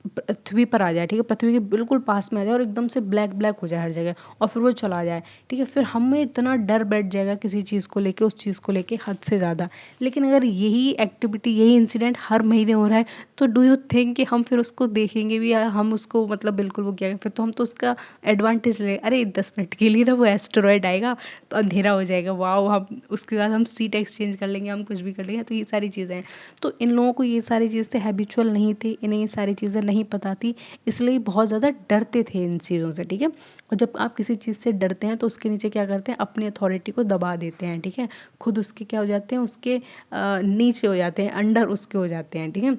[SPEAKER 1] पृथ्वी पर आ जाए, ठीक है, पृथ्वी के बिल्कुल पास में आ जाए और एकदम से ब्लैक ब्लैक हो जाए हर जगह, और फिर वो चला जाए, ठीक है, फिर हमें इतना डर बैठ जाएगा किसी चीज़ को लेके, उस चीज़ को लेके हद से ज़्यादा। लेकिन अगर यही एक्टिविटी, यही इंसिडेंट हर महीने हो रहा है, तो डू यू थिंक कि हम फिर उसको देखेंगे भी, या हम उसको मतलब बिल्कुल वो क्या, फिर तो हम तो उसका एडवांटेज ले, अरे 10 मिनट के लिए ना वो एस्टेरॉयड आएगा तो अंधेरा हो जाएगा, वाह, हम उसके बाद हम सीट एक्सचेंज कर लेंगे, हम कुछ भी कर लेंगे। तो ये सारी चीज़ें हैं, तो इन लोगों को ये सारी चीज़ से हैबिचुअल नहीं थे, इन्हें ये सारी चीज़ें नहीं पता थी, इसलिए बहुत ज़्यादा डरते थे इन चीज़ों से, ठीक है। और जब आप किसी चीज़ से डरते हैं तो उसके नीचे क्या करते हैं, अपनी अथॉरिटी को दबा देते हैं, ठीक है, खुद उसके क्या हो जाते हैं, उसके नीचे हो जाते हैं, अंडर उसके हो जाते हैं, ठीक है।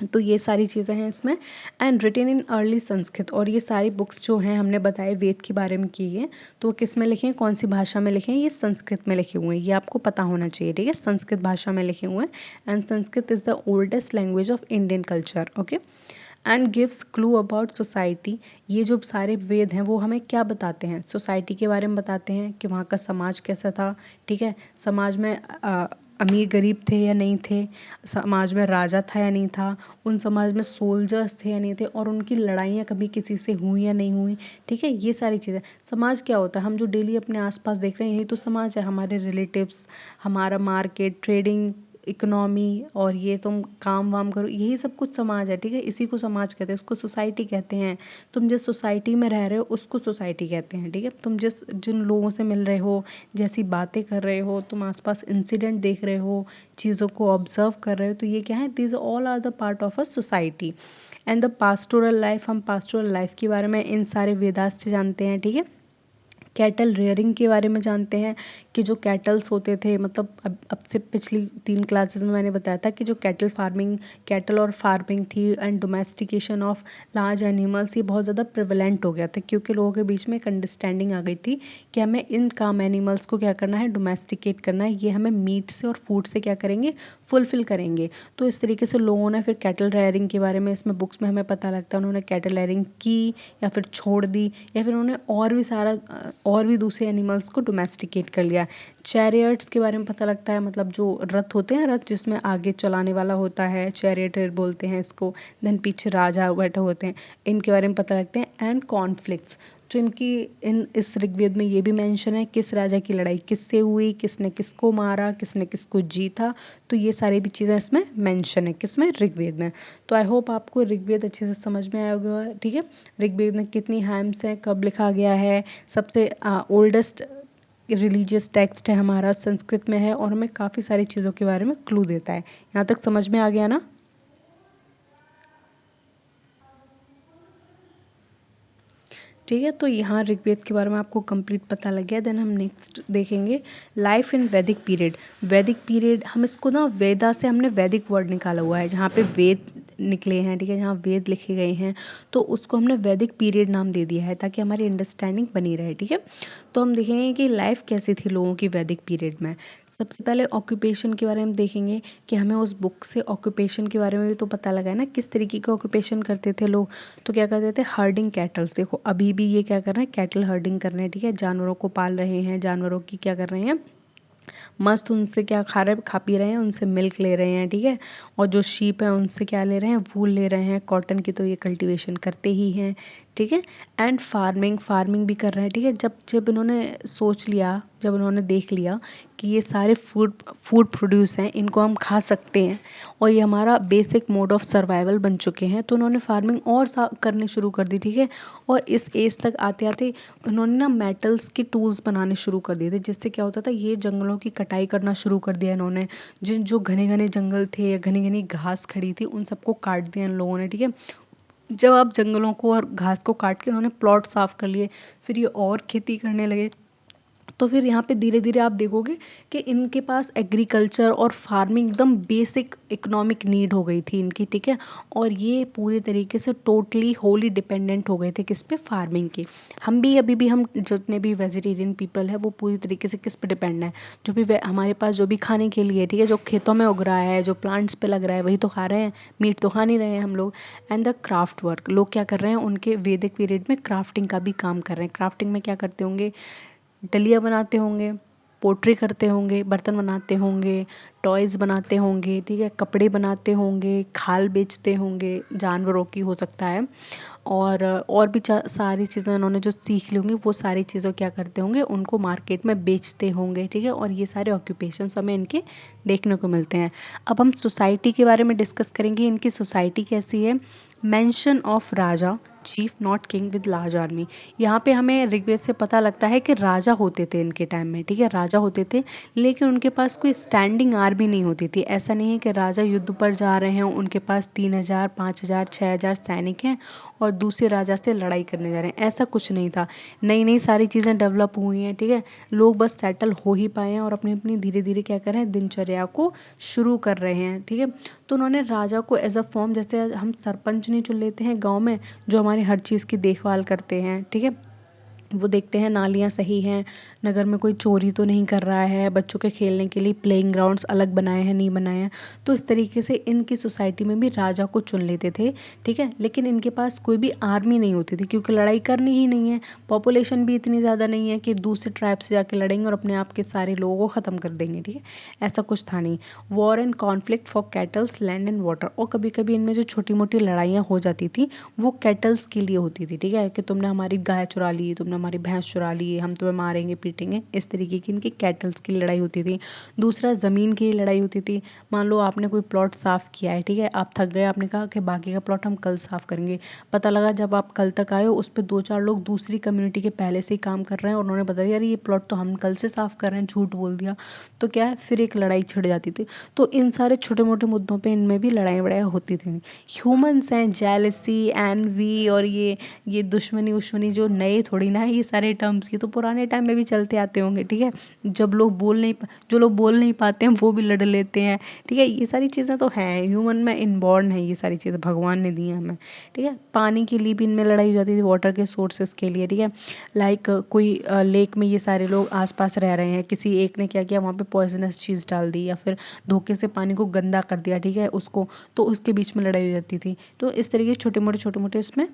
[SPEAKER 1] तो ये सारी चीज़ें हैं इसमें। And written in early Sanskrit, और ये सारी बुक्स जो हैं हमने बताए वेद के बारे में की है, तो किस में लिखे हैं, कौन सी भाषा में लिखे हैं, ये संस्कृत में लिखे हुए हैं, ये आपको पता होना चाहिए, ठीक है, संस्कृत भाषा में लिखे हुए हैं। And Sanskrit is the oldest language of Indian culture, okay. And gives clue about society, ये जो सारे वेद हैं वो हमें क्या बताते हैं, सोसाइटी के बारे में बताते हैं कि वहाँ का समाज कैसा था, ठीक है, समाज में अमीर गरीब थे या नहीं थे, समाज में राजा था या नहीं था, उन समाज में सोल्जर्स थे या नहीं थे, और उनकी लड़ाइयाँ कभी किसी से हुई या नहीं हुई। ठीक है, ये सारी चीज़ें। समाज क्या होता है, हम जो डेली अपने आसपास देख रहे हैं यही तो समाज है। हमारे रिलेटिव्स, हमारा मार्केट, ट्रेडिंग, इकोनॉमी, और ये तुम काम वाम करो, यही सब कुछ समाज है। ठीक है, इसी को समाज कहते हैं, इसको सोसाइटी कहते हैं। तुम जिस सोसाइटी में रह रहे हो उसको सोसाइटी कहते हैं। ठीक है, तुम जिन लोगों से मिल रहे हो, जैसी बातें कर रहे हो, तुम आसपास इंसिडेंट देख रहे हो, चीज़ों को ऑब्जर्व कर रहे हो, तो ये क्या है, this all are the part of a society. And the pastoral life, हम पास्टोरल लाइफ के बारे में इन सारे वेदास से जानते हैं। ठीक है, कैटल रेयरिंग के बारे में जानते हैं कि जो कैटल्स होते थे, मतलब अब से पिछली 3 क्लासेस में मैंने बताया था कि जो कैटल और फार्मिंग थी and domestication of large animals, ये बहुत ज़्यादा प्रिवलेंट हो गया था, क्योंकि लोगों के बीच में एक अंडरस्टैंडिंग आ गई थी कि हमें इन काम एनिमल्स को क्या करना है, डोमेस्टिकेट करना है, ये हमें मीट से और फूड से क्या करेंगे, फुलफिल करेंगे। तो इस तरीके से लोगों ने फिर कैटल रेयरिंग के बारे में, इसमें बुक्स में हमें पता लगता है उन्होंने कैटल रेयरिंग की या फिर छोड़ दी, या फिर उन्होंने और भी दूसरे एनिमल्स को डोमेस्टिकेट कर लिया। चैरियट्स के बारे में पता लगता है, मतलब जो रथ होते हैं, रथ जिसमें आगे चलाने वाला होता है, चैरियट बोलते हैं इसको। देन पीछे राजा बैठे होते हैं, इनके बारे में पता लगते हैं। एंड कॉन्फ्लिक्ट्स, जो इस ऋग्वेद में ये भी मेंशन है किस राजा की लड़ाई किससे हुई, किसने किसको मारा, किसने किसको जीता, तो ये सारी भी चीज़ें इसमें मेंशन है, किसमें, ऋग्वेद में। तो आई होप आपको ऋग्वेद अच्छे से समझ में आया होगा। ठीक है, ऋग्वेद में कितनी हैम्स हैं, कब लिखा गया है, सबसे ओल्डेस्ट रिलीजियस टेक्स्ट है हमारा, संस्कृत में है, और हमें काफ़ी सारी चीज़ों के बारे में क्लू देता है। यहाँ तक समझ में आ गया ना? ठीक है, तो यहाँ ऋग्वेद के बारे में आपको कंप्लीट पता लग गया। देन हम नेक्स्ट देखेंगे लाइफ इन वैदिक पीरियड। वैदिक पीरियड, हम इसको ना वेदा से हमने वैदिक वर्ड निकाला हुआ है, जहाँ पे वेद निकले हैं। ठीक है, जहाँ वेद लिखे गए हैं, तो उसको हमने वैदिक पीरियड नाम दे दिया है ताकि हमारी अंडरस्टैंडिंग बनी रहे। ठीक है, तो हम देखेंगे कि लाइफ कैसी थी लोगों की वैदिक पीरियड में। सबसे पहले ऑक्यूपेशन के बारे में देखेंगे कि हमें उस बुक से ऑक्यूपेशन के बारे में भी तो पता लगा है ना, किस तरीके का ऑक्यूपेशन करते थे लोग। तो क्या करते थे, हर्डिंग कैटल्स। देखो अभी भी ये क्या कर रहे हैं, कैटल हर्डिंग कर रहे हैं। ठीक है, जानवरों को पाल रहे हैं, जानवरों की क्या कर रहे हैं, मस्त उनसे क्या खा पी रहे हैं, उनसे मिल्क ले रहे हैं। ठीक है, और जो शीप है उनसे क्या ले रहे हैं, वूल ले रहे हैं, कॉटन की तो ये कल्टीवेशन करते ही हैं। ठीक है, एंड फार्मिंग भी कर रहे हैं। ठीक है, जब जब इन्होंने सोच लिया, जब इन्होंने देख लिया कि ये सारे फूड प्रोड्यूस हैं, इनको हम खा सकते हैं और ये हमारा बेसिक मोड ऑफ सर्वाइवल बन चुके हैं, तो उन्होंने फार्मिंग और करने शुरू कर दी। ठीक है, और इस एज तक आते आते उन्होंने ना मेटल्स के टूल्स बनाने शुरू कर दिए थे, जिससे क्या होता था, ये जंगलों की कटाई करना शुरू कर दिया इन्होंने। जिन जो घने घने जंगल थे या घनी घनी घास खड़ी थी, उन सबको काट दिया इन लोगों ने। ठीक है, जब आप जंगलों को और घास को काट के उन्होंने प्लॉट साफ कर लिए, फिर ये और खेती करने लगे। तो फिर यहाँ पे धीरे धीरे आप देखोगे कि इनके पास एग्रीकल्चर और फार्मिंग एकदम बेसिक इकोनॉमिक नीड हो गई थी इनकी। ठीक है, और ये पूरे तरीके से टोटली होली डिपेंडेंट हो गए थे किस पे, फार्मिंग के। हम भी अभी भी, हम जितने भी वेजिटेरियन पीपल है वो पूरी तरीके से किस पे डिपेंड है, जो भी हमारे पास जो भी खाने के लिए, ठीक है, जो खेतों में उग रहा है, जो प्लांट्स पे लग रहा है, वही तो खा रहे हैं, मीट तो खा नहीं रहे हैं हम लोग। एंड द क्राफ्ट वर्क, लोग क्या कर रहे हैं, उनके वैदिक पीरियड में क्राफ्टिंग का भी काम कर रहे हैं। क्राफ्टिंग में क्या करते होंगे, डलिया बनाते होंगे, पोट्री करते होंगे, बर्तन बनाते होंगे, टॉयज़ बनाते होंगे। ठीक है, कपड़े बनाते होंगे, खाल बेचते होंगे, जानवरों की हो सकता है, और भी सारी चीज़ें उन्होंने जो सीख ली होंगी, वो सारी चीज़ें क्या करते होंगे, उनको मार्केट में बेचते होंगे। ठीक है, और ये सारे ऑक्यूपेशंस हमें इनके देखने को मिलते हैं। अब हम सोसाइटी के बारे में डिस्कस करेंगे, इनकी सोसाइटी कैसी है। Mention of Raja chief not king with large army. यहाँ पे हमें ऋग्वेद से पता लगता है कि राजा होते थे इनके टाइम में। ठीक है, राजा होते थे, लेकिन उनके पास कोई स्टैंडिंग आर्मी नहीं होती थी। ऐसा नहीं है कि राजा युद्ध पर जा रहे हैं, उनके पास 3000, 5000, 6000 सैनिक हैं और दूसरे राजा से लड़ाई करने जा रहे हैं, ऐसा कुछ नहीं था। नई नई सारी चीज़ें डेवलप हुई हैं। ठीक है, लोग बस सेटल हो ही पाए हैं और अपनी अपनी धीरे धीरे क्या कर रहे हैं, दिनचर्या को शुरू कर रहे हैं। ठीक है, तो उन्होंने राजा को एज अ फॉर्म, जैसे हम सरपंच नहीं चुन लेते हैं गाँव में, जो हमारी हर चीज़ की देखभाल करते हैं। ठीक है, वो देखते हैं नालियाँ सही हैं, नगर में कोई चोरी तो नहीं कर रहा है, बच्चों के खेलने के लिए प्लेइंग ग्राउंड्स अलग बनाए हैं नहीं बनाए हैं। तो इस तरीके से इनकी सोसाइटी में भी राजा को चुन लेते थे, ठीक है। लेकिन इनके पास कोई भी आर्मी नहीं होती थी, क्योंकि लड़ाई करनी ही नहीं है, पॉपुलेशन भी इतनी ज़्यादा नहीं है कि दूसरे ट्राइब से जाके लड़ेंगे और अपने आप के सारे लोगों को ख़त्म कर देंगे, ठीक है। ऐसा कुछ था नहीं। War and conflict for kettles, land and water. और कभी कभी इनमें जो छोटी मोटी लड़ाइयाँ हो जाती थी वो कैटल्स के लिए होती थी, ठीक है, कि तुमने हमारी गाय चुरा ली, तुमने हमारी भैंस चुरा ली, हम तुम्हें मारेंगे पीटेंगे। इस तरीके की इनकी कैटल्स की लड़ाई होती थी। दूसरा, ज़मीन की लड़ाई होती थी। मान लो आपने कोई प्लॉट साफ़ किया है, ठीक है, आप थक गए, आपने कहा कि बाकी का प्लॉट हम कल साफ़ करेंगे। पता लगा जब आप कल तक आए हो उस पर 2-4 लोग दूसरी कम्युनिटी के पहले से ही काम कर रहे हैं और उन्होंने बताया यार ये प्लॉट तो हम कल से साफ़ कर रहे हैं, झूठ बोल दिया। तो क्या है, फिर एक लड़ाई छिड़ जाती थी। तो इन सारे छोटे मोटे मुद्दों पर इनमें भी लड़ाई वड़ाई होती थी। ह्यूमंस हैं, जेलसी, एनवी और ये दुश्मनी उश्मनी जो नए थोड़ी ना है ये सारे टर्म्स, ये तो पुराने टाइम में भी चलते आते होंगे, ठीक है। जो लोग बोल नहीं पाते हैं वो भी लड़ लेते हैं, ठीक है। ये सारी चीज़ें तो हैं, ह्यूमन में इनबॉर्न है, ये सारी चीज़ें भगवान ने दी हैं हमें, ठीक है। पानी के लिए भी इनमें लड़ाई हो जाती थी, वाटर के सोर्सेज के लिए, ठीक है। लाइक कोई लेक में ये सारे लोग आसपास रह रहे हैं, किसी एक ने क्या किया वहाँ पे पॉइजनस चीज़ डाल दी या फिर धोखे से पानी को गंदा कर दिया, ठीक है, उसको, तो उसके बीच में लड़ाई हो जाती थी। तो इस तरीके के छोटे मोटे इसमें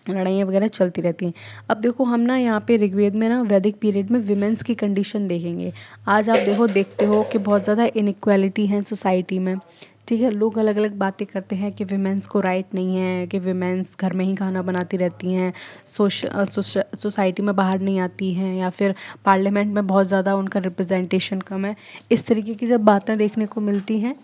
[SPEAKER 1] लड़ाइयाँ वगैरह चलती रहती हैं। अब देखो हम ना यहाँ पे ऋग्वेद में ना वैदिक पीरियड में विमेंस की कंडीशन देखेंगे। आज आप देखते हो कि बहुत ज़्यादा इनइक्वालिटी है सोसाइटी में, ठीक है। लोग अलग अलग बातें करते हैं कि विमेंस को राइट नहीं है, कि विमेंस घर में ही खाना बनाती रहती हैं, सोसाइटी में बाहर नहीं आती हैं, या फिर पार्लियामेंट में बहुत ज़्यादा उनका रिप्रेजेंटेशन कम है। इस तरीके की जब बातें देखने को मिलती हैं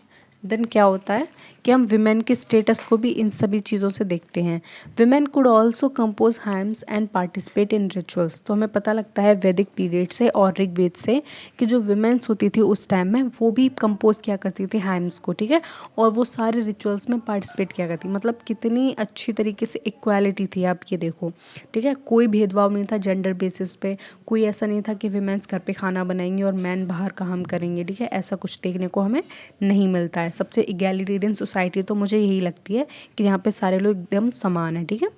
[SPEAKER 1] देन क्या होता है कि हम विमेन के स्टेटस को भी इन सभी चीज़ों से देखते हैं। Women could also compose hymns and participate in rituals. तो हमें पता लगता है वैदिक पीरियड से और ऋग्वेद से कि जो विमेन्स होती थी उस टाइम में वो भी कंपोज किया करती थी हाइम्स को, ठीक है, और वो सारे रिचुअल्स में पार्टिसिपेट किया करती। मतलब कितनी अच्छी तरीके से इक्वालिटी थी, आप ये देखो, ठीक है। कोई भेदभाव नहीं था जेंडर बेसिस पे, कोई ऐसा नहीं था कि विमेन्स घर पे खाना बनाएंगी और मैन बाहर काम करेंगे, ठीक है। ऐसा कुछ देखने को हमें नहीं मिलता है। सबसे इगैलिटेरियन सोसाइटी तो मुझे यही लगती है कि यहाँ पे सारे लोग एकदम समान हैं, ठीक है।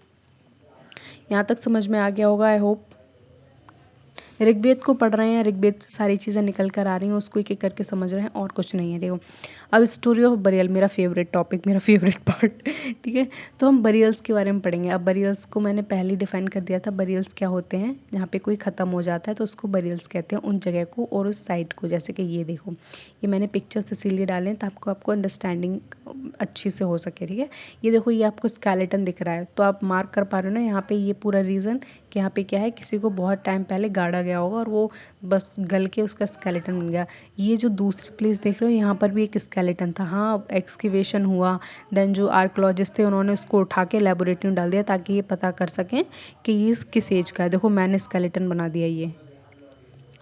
[SPEAKER 1] यहाँ तक समझ में आ गया होगा, आई होप। ऋग्वेद को पढ़ रहे हैं, ऋग्वेद से सारी चीज़ें निकल कर आ रही हैं, उसको एक एक करके समझ रहे हैं, और कुछ नहीं है। देखो अब स्टोरी ऑफ बरियल, मेरा फेवरेट टॉपिक, मेरा फेवरेट पार्ट, ठीक है। तो हम बरियल्स के बारे में पढ़ेंगे। अब बरियल्स को मैंने पहले ही डिफाइन कर दिया था। बरियल्स क्या होते हैं, जहाँ पे कोई ख़त्म हो जाता है तो उसको बरियल्स कहते हैं, उन जगह को और उस साइट को। जैसे कि ये देखो, ये मैंने पिक्चर्स इसीलिए डाले हैं ताकि आपको अंडरस्टैंडिंग अच्छी से हो सके, ठीक है। ये देखो, ये आपको स्केलेटन दिख रहा है, तो आप मार्क कर पा रहे हो ना यहाँ पे, ये पूरा रीज़न कि यहाँ पे क्या है, किसी को बहुत टाइम पहले गाड़ा गया होगा और वो बस गल के उसका स्केलेटन बन गया। ये जो दूसरी प्लेस देख रहे हो, यहाँ पर भी एक स्केलेटन था, हाँ, एक्सकेवेशन हुआ, देन जो आर्कोलॉजिस्ट थे उन्होंने उसको उठा के लेबोरेटरी में डाल दिया ताकि ये पता कर सकें कि ये किस एज का है। देखो मैंने स्केलेटन बना दिया, ये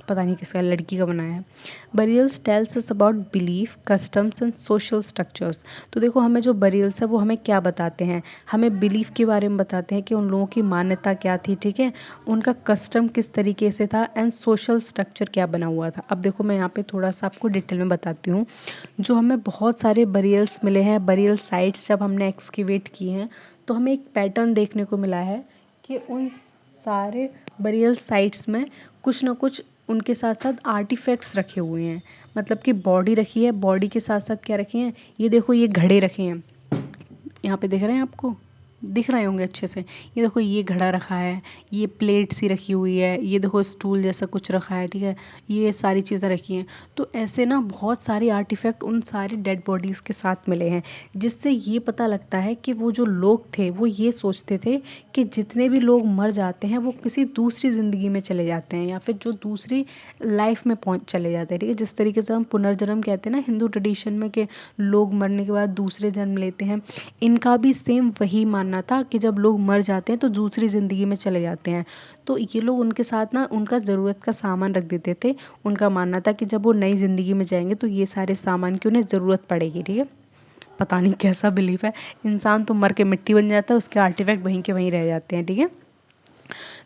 [SPEAKER 1] पता नहीं किसका, लड़की का बनाया है। Burials tells us about belief, customs and social structures. तो देखो हमें जो बरियल्स है वो हमें क्या बताते हैं, हमें बिलीफ के बारे में बताते हैं कि उन लोगों की मान्यता क्या थी, ठीक है, उनका कस्टम किस तरीके से था, एंड सोशल स्ट्रक्चर क्या बना हुआ था। अब देखो मैं यहाँ पे थोड़ा सा आपको डिटेल में बताती हूँ। जो हमें बहुत सारे बरियल्स मिले हैं, बरियल साइट्स जब हमने एक्सकेवेट किए हैं तो हमें एक पैटर्न देखने को मिला है कि उन सारे बरियल साइट्स में कुछ ना कुछ उनके साथ साथ आर्टिफैक्ट्स रखे हुए हैं। मतलब कि बॉडी रखी है, बॉडी के साथ साथ क्या रखे हैं, ये देखो, ये घड़े रखे हैं, यहाँ पे दिख रहे हैं आपको, दिख रहे होंगे अच्छे से। ये देखो, ये घड़ा रखा है, ये प्लेट सी रखी हुई है, ये देखो स्टूल जैसा कुछ रखा है, ठीक है, ये सारी चीज़ें रखी हैं। तो ऐसे ना बहुत सारे आर्टिफैक्ट उन सारी डेड बॉडीज़ के साथ मिले हैं, जिससे ये पता लगता है कि वो जो लोग थे वो ये सोचते थे कि जितने भी लोग मर जाते हैं वो किसी दूसरी ज़िंदगी में चले जाते हैं या फिर जो दूसरी लाइफ में पहुँच चले जाते हैं, ठीक है। जिस तरीके से हम पुनर्जन्म कहते हैं ना हिंदू ट्रेडिशन में, कि लोग मरने के बाद दूसरे जन्म लेते हैं, इनका भी सेम वही मानना था कि जब लोग मर जाते हैं तो दूसरी ज़िंदगी में चले जाते हैं। तो ये लोग उनके साथ ना उनका ज़रूरत का सामान रख देते थे। उनका मानना था कि जब वो नई ज़िंदगी में जाएंगे तो ये सारे सामान की उन्हें ज़रूरत पड़ेगी, ठीक है। पता नहीं कैसा बिलीफ है, इंसान तो मर के मिट्टी बन जाता है, उसके आर्टिफैक्ट वहीं के वहीं रह जाते हैं, ठीक है।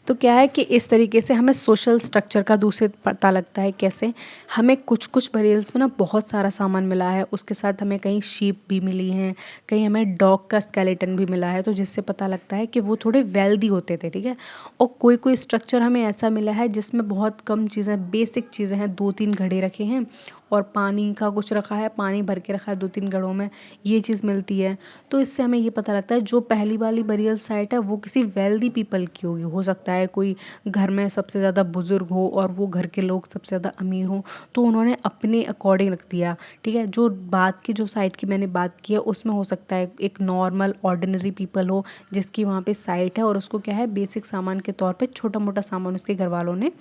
[SPEAKER 1] तो क्या है कि इस तरीके से हमें सोशल स्ट्रक्चर का दूसरे पता लगता है। कैसे? हमें कुछ कुछ बरियल्स में ना बहुत सारा सामान मिला है, उसके साथ हमें कहीं शीप भी मिली हैं, कहीं हमें डॉग का स्केलेटन भी मिला है, तो जिससे पता लगता है कि वो थोड़े वेल्दी होते थे, ठीक है। और कोई कोई स्ट्रक्चर हमें ऐसा मिला है जिसमें बहुत कम चीज़ें, बेसिक चीज़ें हैं, 2-3 घड़े रखे हैं और पानी का कुछ रखा है, पानी भर के रखा है 2-3 घड़ों में, ये चीज़ मिलती है। तो इससे हमें ये पता लगता है जो पहली वाली बरियल साइट है वो किसी वेल्दी पीपल की होगी। हो सकता है कोई घर में सबसे ज़्यादा बुजुर्ग हो और वो घर के लोग सबसे ज़्यादा अमीर हों, तो उन्होंने अपने अकॉर्डिंग रख दिया, ठीक है। जो बात की, जो साइट की मैंने बात की है, उसमें हो सकता है एक नॉर्मल ऑर्डिनरी पीपल हो जिसकी वहाँ पे साइट है और उसको क्या है, बेसिक सामान के तौर पे छोटा मोटा सामान उसके घर वालों ने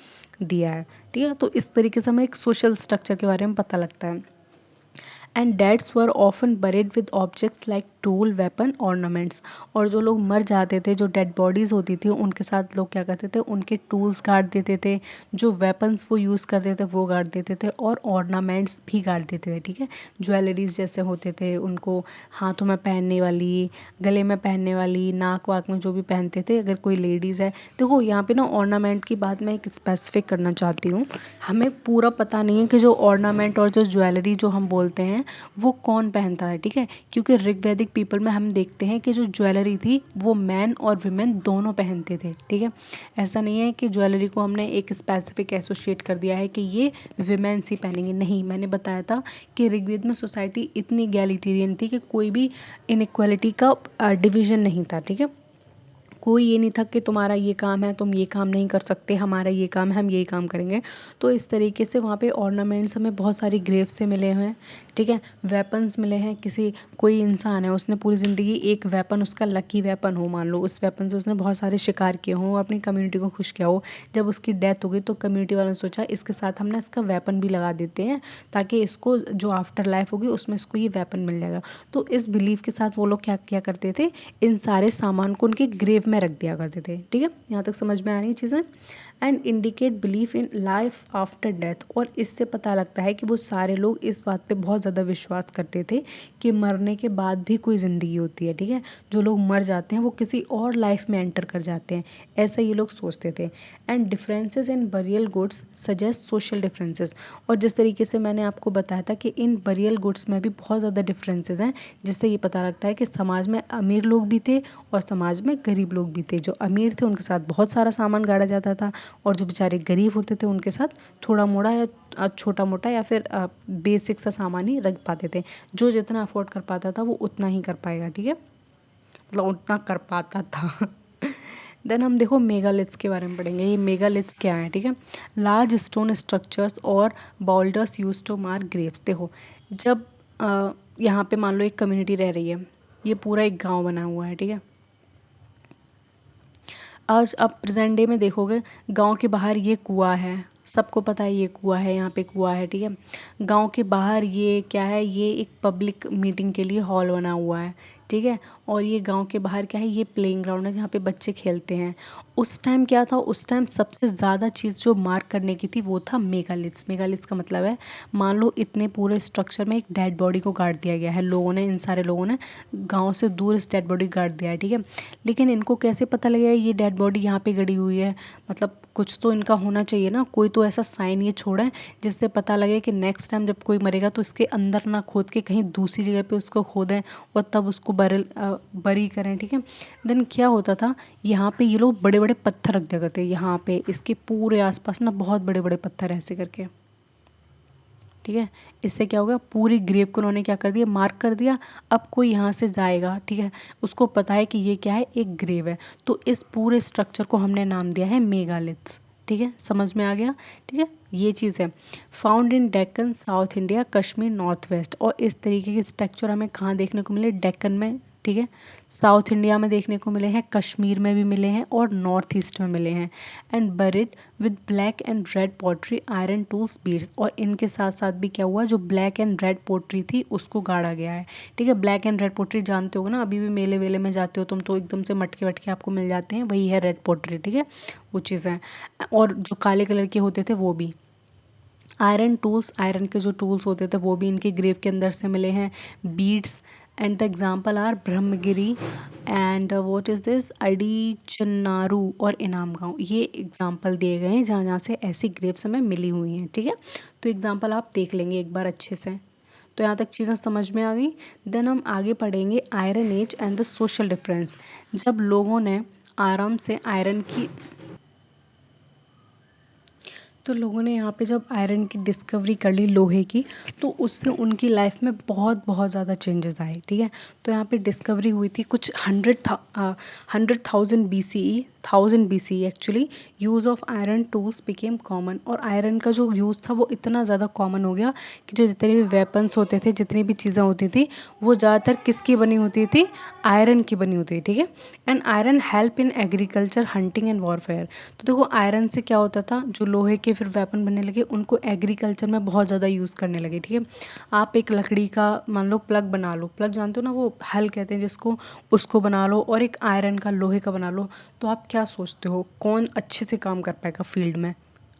[SPEAKER 1] दिया है, ठीक है। तो इस तरीके से हमें एक सोशल स्ट्रक्चर के बारे में पता लगता है। And deads were often buried with objects like tool, weapon, ornaments. और जो लोग मर जाते थे, जो डेड बॉडीज़ होती थी, उनके साथ लोग क्या करते थे, उनके टूल्स गाड़ देते थे, जो वेपन्स वो यूज़ करते थे वो गाड़ देते थे, और ऑर्नामेंट्स भी गाड़ देते थे, ठीक है। ज्वेलरीज जैसे होते थे, उनको हाथों में पहनने वाली, गले में पहनने वाली, नाक वाक में जो भी पहनते थे, अगर कोई लेडीज़ है। देखो यहाँ पे ना ऑर्नामेंट की बात मैं एक स्पेसिफिक करना चाहती हूँ। हमें पूरा पता नहीं है कि जो ऑर्नामेंट और जो ज्वेलरी जो हम बोलते हैं वो कौन पहनता है, ठीक है। क्योंकि ऋग्वैदिक पीपल में हम देखते हैं कि जो ज्वेलरी थी वो मैन और विमेन दोनों पहनते थे, ठीक है। ऐसा नहीं है कि ज्वेलरी को हमने एक स्पेसिफिक एसोसिएट कर दिया है कि ये विमेन्स ही पहनेंगे, नहीं। मैंने बताया था कि ऋग्वेद में सोसाइटी इतनी इगैलिटेरियन थी कि कोई भी इनइक्वालिटी का डिवीजन नहीं था, ठीक है। कोई ये नहीं था कि तुम्हारा ये काम है तुम ये काम नहीं कर सकते, हमारा ये काम है हम यही काम करेंगे। तो इस तरीके से वहाँ पे ऑर्नामेंट्स हमें बहुत सारी ग्रेव से मिले हैं, ठीक है। वेपन्स मिले हैं, किसी कोई इंसान है उसने पूरी ज़िंदगी एक वेपन, उसका लकी वेपन हो, मान लो उस वेपन से उसने बहुत सारे शिकार किए हों, अपनी कम्युनिटी को खुश किया हो। जब उसकी डेथ हो गई तो कम्युनिटी वालों ने सोचा इसके साथ हमने इसका वेपन भी लगा देते हैं ताकि इसको जो आफ्टर लाइफ होगी उसमें इसको ये वेपन मिल जाएगा। तो इस बिलीफ के साथ वो लोग क्या क्या करते थे, इन सारे सामान को उनके ग्रेव में रख दिया करते थे, ठीक है। यहाँ तक समझ में आ रही है चीज़ें। And indicate belief in life after death. और इससे पता लगता है कि वो सारे लोग इस बात पे बहुत ज़्यादा विश्वास करते थे कि मरने के बाद भी कोई ज़िंदगी होती है, ठीक है। जो लोग मर जाते हैं वो किसी और लाइफ में एंटर कर जाते हैं, ऐसा ये लोग सोचते थे। And differences in burial goods suggest social differences. और जिस तरीके से मैंने आपको बताया था कि इन बरियल गुड्स में भी बहुत ज़्यादा डिफरेंसेस हैं, जिससे ये पता लगता है कि समाज में अमीर लोग भी थे और समाज में गरीब लोग भी थे। जो अमीर थे उनके साथ बहुत सारा सामान गाड़ा जाता था और जो बेचारे गरीब होते थे उनके साथ थोड़ा मोड़ा या छोटा मोटा या फिर बेसिक सा सामान ही रख पाते थे। जो जितना अफोर्ड कर पाता था वो उतना ही कर पाएगा, ठीक है, मतलब उतना कर पाता था। देन हम देखो मेगालिथ्स के बारे में पढ़ेंगे। ये मेगालिथ्स क्या है, ठीक है। लार्ज स्टोन स्ट्रक्चर्स और boulders use to mark graves. देखो जब यहाँ पे मान लो एक कम्युनिटी रह रही है, ये पूरा एक गांव बना हुआ है, ठीक है। आज आप प्रेजेंट डे में देखोगे गांव के बाहर ये कुआं है, सबको पता है ये कुआं है, यहाँ पे कुआं है, ठीक है। गांव के बाहर ये क्या है, ये एक पब्लिक मीटिंग के लिए हॉल बना हुआ है, ठीक है। और ये गांव के बाहर क्या है, ये प्लेइंग ग्राउंड है जहाँ पे बच्चे खेलते हैं। उस टाइम क्या था, उस टाइम सबसे ज़्यादा चीज़ जो मार्क करने की थी वो था मेगालिथ्स। मेगालिथ्स का मतलब है, मान लो इतने पूरे स्ट्रक्चर में एक डेड बॉडी को गाड़ दिया गया है, लोगों ने, इन सारे लोगों ने गाँव से दूर इस डेड बॉडी गाड़ दिया है, ठीक है। लेकिन इनको कैसे पता लगेगा ये डेड बॉडी यहाँ पे गड़ी हुई है, मतलब कुछ तो इनका होना चाहिए ना, कोई तो ऐसा साइन ये छोड़े जिससे पता लगे कि नेक्स्ट टाइम जब कोई मरेगा तो इसके अंदर ना खोद के कहीं दूसरी जगह पे उसको खोदें और तब उसको बरी करें, ठीक है। देन क्या होता था, यहाँ पे ये लोग बड़े बड़े पत्थर रख दिया करते, यहाँ पे इसके पूरे आसपास ना बहुत बड़े बड़े पत्थर ऐसे करके, ठीक है। इससे क्या होगा, पूरी ग्रेव को उन्होंने क्या कर दिया, मार्क कर दिया। अब कोई यहाँ से जाएगा, ठीक है, उसको पता है कि ये क्या है, एक ग्रेव है। तो इस पूरे स्ट्रक्चर को हमने नाम दिया है मेगालिथ्स, ठीक है, समझ में आ गया, ठीक है। ये चीज़ है found in Deccan, south India, Kashmir, north west. और इस तरीके के स्ट्रक्चर हमें कहाँ देखने को मिले, डेक्कन में, ठीक है, साउथ इंडिया में देखने को मिले हैं, कश्मीर में भी मिले हैं और नॉर्थ ईस्ट में मिले हैं। And buried with black and red pottery, iron tools, beads. और इनके साथ साथ भी क्या हुआ, जो ब्लैक एंड रेड पोट्री थी उसको गाड़ा गया है, ठीक है। ब्लैक एंड रेड पोट्री जानते हो ना, अभी भी मेले वेले में जाते हो तुम तो एकदम से मटके वटके आपको मिल जाते हैं, वही है रेड पोट्री, ठीक है, वो चीज़ है। और जो काले कलर के होते थे वो भी। आयरन टूल्स, आयरन के जो टूल्स होते थे वो भी इनके ग्रेव के अंदर से मिले हैं। Beads, and the example are Brahmagiri and what is this Adichanallur और इनाम गांव। ये एग्जाम्पल दिए गए हैं जहाँ जहाँ से ऐसी ग्रेव्स हमें मिली हुई हैं, ठीक है। तो एग्जाम्पल आप देख लेंगे एक बार अच्छे से। तो यहाँ तक चीज़ें समझ में आ गई। देन हम आगे पढ़ेंगे iron age and the social difference. जब लोगों ने आराम से आयरन की तो लोगों ने यहाँ पे जब आयरन की डिस्कवरी कर ली, लोहे की, तो उससे उनकी लाइफ में बहुत बहुत ज़्यादा चेंजेस आए, ठीक है। तो यहाँ पे डिस्कवरी हुई थी कुछ 100,000 BCE, 1000 BCE actually. Use of iron tools became common, और आयरन का जो यूज़ था वो इतना ज़्यादा कॉमन हो गया कि जो जितने भी वेपन्स होते थे, जितनी भी चीज़ें होती थी, वो ज़्यादातर किसकी बनी होती थी? आयरन की बनी होती थी, ठीक है। And iron help in agriculture, hunting and warfare. तो देखो आयरन से क्या होता था, जो लोहे के फिर वेपन बनने लगे, उनको एग्रीकल्चर में बहुत ज़्यादा यूज़ करने लगे, ठीक है। आप एक लकड़ी का मान लो प्लग बना लो, प्लग जानते हो ना, वो हल कहते हैं जिसको, उसको बना लो, और एक आयरन का लोहे का बना लो, तो आप क्या सोचते हो कौन अच्छे से काम कर पाएगा फील्ड में?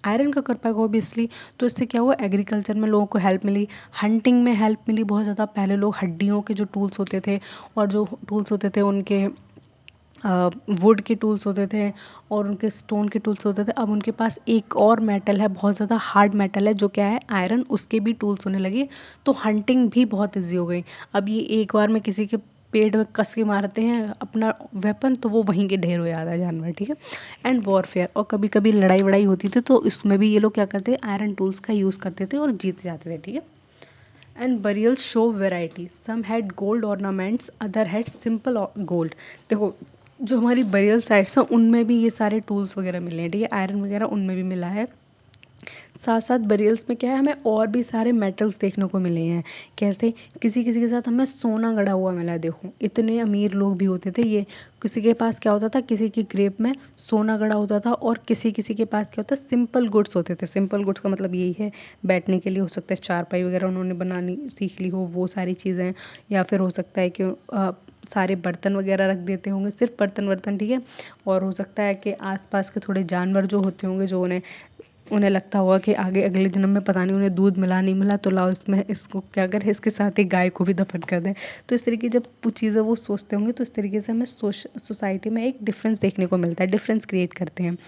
[SPEAKER 1] आयरन का कर पाएगा ऑब्वियसली। तो इससे क्या हुआ, एग्रीकल्चर में लोगों को हेल्प मिली, हंटिंग में हेल्प मिली बहुत ज़्यादा। पहले लोग हड्डियों के जो टूल्स होते थे, और जो टूल्स होते थे उनके वुड के टूल्स होते थे, और उनके स्टोन के टूल्स होते थे। अब उनके पास एक और मेटल है, बहुत ज़्यादा हार्ड मेटल है, जो क्या है, आयरन, उसके भी टूल्स होने लगे। तो हंटिंग भी बहुत ईजी हो गई। अब ये एक बार में किसी के पेट में कस के मारते हैं अपना वेपन, तो वो वहीं के ढेर हो जाता है जानवर, ठीक है। एंड वॉरफेयर, और कभी कभी लड़ाई वड़ाई होती थी, तो इसमें भी ये लोग क्या करते, आयरन टूल्स का यूज़ करते थे और जीत जाते थे, ठीक है। And burials show variety, some had gold ornaments, other had simple gold. देखो जो हमारी बरियल साइट्स हैं उनमें भी ये सारे टूल्स वगैरह मिले हैं, ठीक है, आयरन वगैरह उनमें भी मिला है। साथ साथ बरियल्स में क्या है, हमें और भी सारे मेटल्स देखने को मिले हैं। कैसे, किसी किसी के साथ हमें सोना गड़ा हुआ मिला है। देखो इतने अमीर लोग भी होते थे ये, किसी के पास क्या होता था, किसी की ग्रेव में सोना गड़ा होता था, और किसी किसी के पास क्या होता है, सिंपल गुड्स होते थे। सिंपल गुड्स का मतलब यही है, बैठने के लिए हो सकता है चारपाई वगैरह उन्होंने बनानी सीख ली हो, वो सारी चीज़ें। या फिर हो सकता है कि सारे बर्तन वगैरह रख देते होंगे, सिर्फ बर्तन वर्तन, ठीक है। और हो सकता है कि आसपास के थोड़े जानवर जो होते होंगे, जो उन्हें लगता होगा कि आगे अगले जन्म में पता नहीं उन्हें दूध मिला नहीं मिला, तो लाओ इसमें इसको क्या करें, इसके साथ एक गाय को भी दफन कर दें। तो इस तरीके जब वो चीज़ें वो सोचते होंगे, तो इस तरीके से हमें सोसाइटी में एक डिफरेंस देखने को मिलता है, डिफरेंस क्रिएट करते हैं।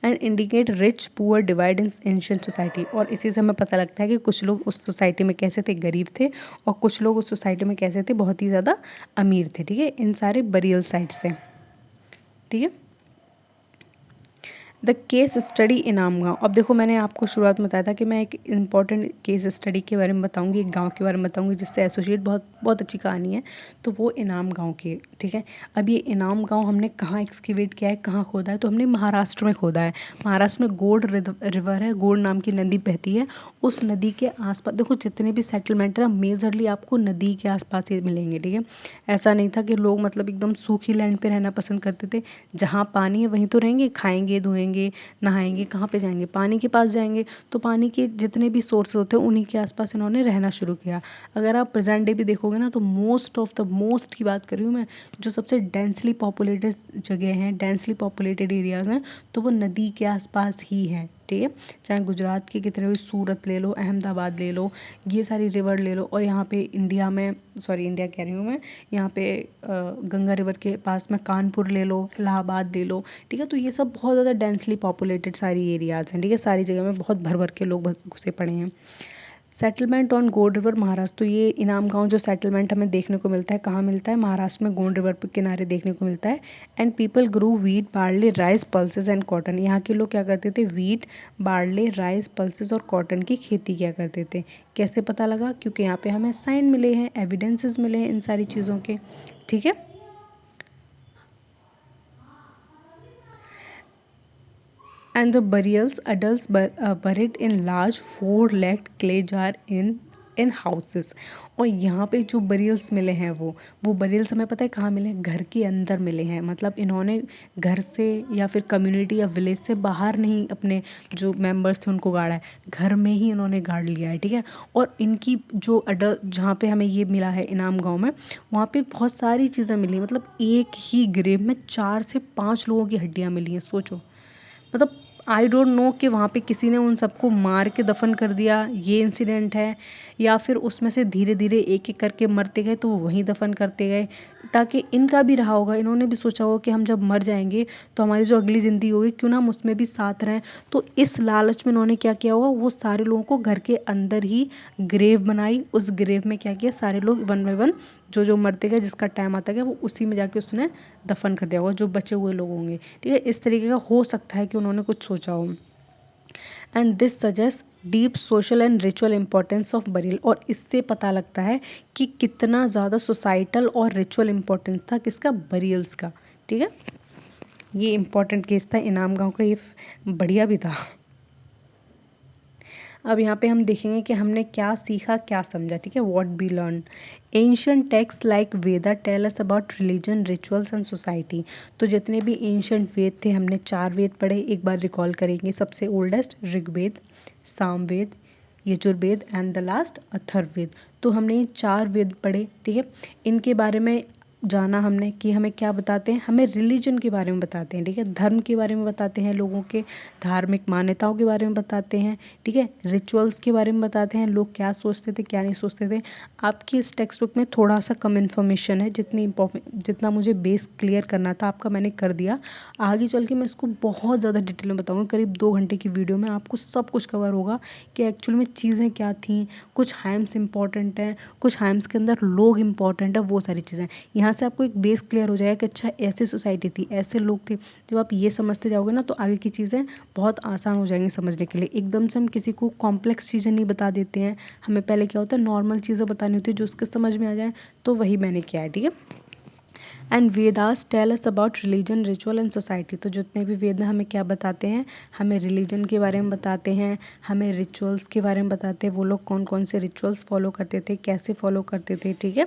[SPEAKER 1] And indicate rich poor divide in ancient society, और इसी से हमें पता लगता है कि कुछ लोग उस सोसाइटी में कैसे थे, गरीब थे, और कुछ लोग उस सोसाइटी में कैसे थे, बहुत ही ज़्यादा अमीर थे, ठीक है, इन सारे बरियल साइट से, ठीक है। द केस स्टडी इनाम गाँव। अब देखो मैंने आपको शुरुआत में बताया था कि मैं एक इम्पॉर्टेंट केस स्टडी के बारे में बताऊंगी, एक गांव के बारे में बताऊंगी जिससे एसोसिएट बहुत बहुत अच्छी कहानी है। तो वो इनाम गांव की, ठीक है। अब ये इनाम गांव हमने कहाँ एक्सकेवेट किया है, कहाँ खोदा है, तो हमने महाराष्ट्र में खोदा है। महाराष्ट्र में गोड रिवर है, गोड नाम की नदी बहती है। उस नदी के आसपास देखो जितने भी सेटलमेंट है, मेजरली आपको नदी के आसपास ही मिलेंगे, ठीक है। ऐसा नहीं था कि लोग मतलब एकदम सूखी लैंड पे रहना पसंद करते थे। जहाँ पानी है वहीं तो रहेंगे, खाएंगे, धोएंगे, नहाएंगे, कहाँ पे जाएंगे, पानी के पास जाएंगे। तो पानी के जितने भी सोर्स होते हैं उन्हीं के आसपास इन्होंने रहना शुरू किया। अगर आप प्रेजेंट डे भी देखोगे ना, तो मोस्ट की बात कर रही हूँ मैं, जो सबसे डेंसली पॉपुलेटेड जगह हैं, डेंसली पॉपुलेटेड एरियाज़ हैं, तो वो नदी के आसपास ही है, ठीक है। चाहे गुजरात के कितने भी, सूरत ले लो, अहमदाबाद ले लो, ये सारी रिवर ले लो, और यहाँ पे इंडिया में, सॉरी इंडिया कह रही हूँ मैं, यहाँ पे गंगा रिवर के पास में कानपुर ले लो, इलाहाबाद ले लो, ठीक है। तो ये सब बहुत ज़्यादा डेंसली पॉपुलेटेड सारी एरियाज़ हैं, ठीक है, सारी जगह में बहुत भर भर के लोग घुसे पड़े हैं। सेटलमेंट ऑन गोड रिवर महाराष्ट्र, तो ये इनाम गांव जो सेटलमेंट हमें देखने को मिलता है, कहाँ मिलता है, महाराष्ट्र में गोड रिवर के किनारे देखने को मिलता है। And people grew wheat, barley, rice, pulses and cotton, यहाँ के लोग क्या करते थे, वीट, बार्ले, राइस, पल्सेस और कॉटन की खेती किया करते थे। कैसे पता लगा, क्योंकि यहाँ पे हमें साइन मिले हैं, एविडेंसेस मिले हैं इन सारी चीज़ों के, ठीक है। And the burials, adults buried in large four-legged clay jar in houses। और यहाँ पे जो बरियल्स मिले हैं, वो बरियल्स हमें पता है कहाँ मिले हैं, घर के अंदर मिले हैं। मतलब इन्होंने घर से या फिर कम्युनिटी या विलेज से बाहर नहीं अपने जो मेंबर्स थे उनको गाड़ा है, घर में ही इन्होंने गाड़ लिया है, ठीक है। और इनकी जो अडल्ट, जहाँ पे हमें ये मिला है इनाम गांव में, वहाँ पे बहुत सारी चीज़ें मिली। मतलब एक ही ग्रेव में 4 से 5 लोगों की हड्डियाँ मिली हैं, सोचो। मतलब आई डोंट नो कि वहाँ पे किसी ने उन सबको मार के दफन कर दिया, ये इंसिडेंट है, या फिर उसमें से धीरे धीरे एक एक करके मरते गए तो वो वहीं दफन करते गए, ताकि इनका भी रहा होगा, इन्होंने भी सोचा होगा कि हम जब मर जाएंगे तो हमारी जो अगली ज़िंदगी होगी क्यों ना हम उसमें भी साथ रहें। तो इस लालच में इन्होंने क्या किया होगा, वो सारे लोगों को घर के अंदर ही ग्रेव बनाई, उस ग्रेव में क्या किया, सारे लोग वन बाय वन जो जो मरते गए, जिसका टाइम आता गया, वो उसी में जाके उसने दफन कर दिया होगा, जो बचे हुए लोग होंगे। ठीक है, इस तरीके का हो सकता है कि उन्होंने कुछ सोचा हो। And this suggest deep social and ritual importance of burial, और इससे पता लगता है कि कितना ज़्यादा सोसाइटल और रिचुअल इंपॉर्टेंस था किसका, बरियल्स का। ठीक है, ये इंपॉर्टेंट केस था इनाम गांव का, ये बढ़िया भी था। अब यहाँ पे हम देखेंगे कि हमने क्या सीखा, क्या समझा। ठीक है, what we learn. Ancient text like Veda tell us about religion, rituals and society. तो जितने भी एंशियंट वेद थे, हमने 4 वेद पढ़े, एक बार रिकॉल करेंगे। सबसे oldest Rigveda, Samaveda, Yajurveda and the last Atharvaveda. तो हमने ये 4 वेद पढ़े। ठीक है, इनके बारे में जाना हमने कि हमें क्या बताते हैं, हमें रिलीजन के बारे में बताते हैं। ठीक है, धर्म के बारे में बताते हैं, लोगों के धार्मिक मान्यताओं के बारे में बताते हैं। ठीक है, रिचुअल्स के बारे में बताते हैं, लोग क्या सोचते थे क्या नहीं सोचते थे। आपकी इस टेक्स्ट बुक में थोड़ा सा कम इन्फॉर्मेशन है, जितना मुझे बेस क्लियर करना था आपका मैंने कर दिया। आगे चल के मैं इसको बहुत ज़्यादा डिटेल में बताऊँगी, करीब 2 घंटे की वीडियो में आपको सब कुछ कवर होगा कि एक्चुअल में चीज़ें क्या थी। कुछ हाइम्स इंपॉर्टेंट हैं, कुछ हाइम्स के अंदर लोग इंपॉर्टेंट है, वो सारी चीज़ें। यहाँ से आपको एक बेस क्लियर हो जाएगा कि अच्छा ऐसी सोसाइटी थी, ऐसे लोग थे। जब आप ये समझते जाओगे ना तो आगे की चीज़ें बहुत आसान हो जाएंगी समझने के लिए। एकदम से हम किसी को कॉम्प्लेक्स चीज़ें नहीं बता देते हैं, हमें पहले क्या होता है, नॉर्मल चीज़ें बतानी होती है जो उसके समझ में आ जाए। तो वही मैंने किया है। ठीक है, and Vedas tell us about religion, ritual and society. तो जितने भी वेद हैं हमें क्या बताते हैं, हमें रिलीजन के बारे में बताते हैं, हमें रिचुअल्स के बारे में बताते हैं, वो लोग कौन कौन से रिचुअल्स फॉलो करते थे, कैसे फॉलो करते थे। ठीक है,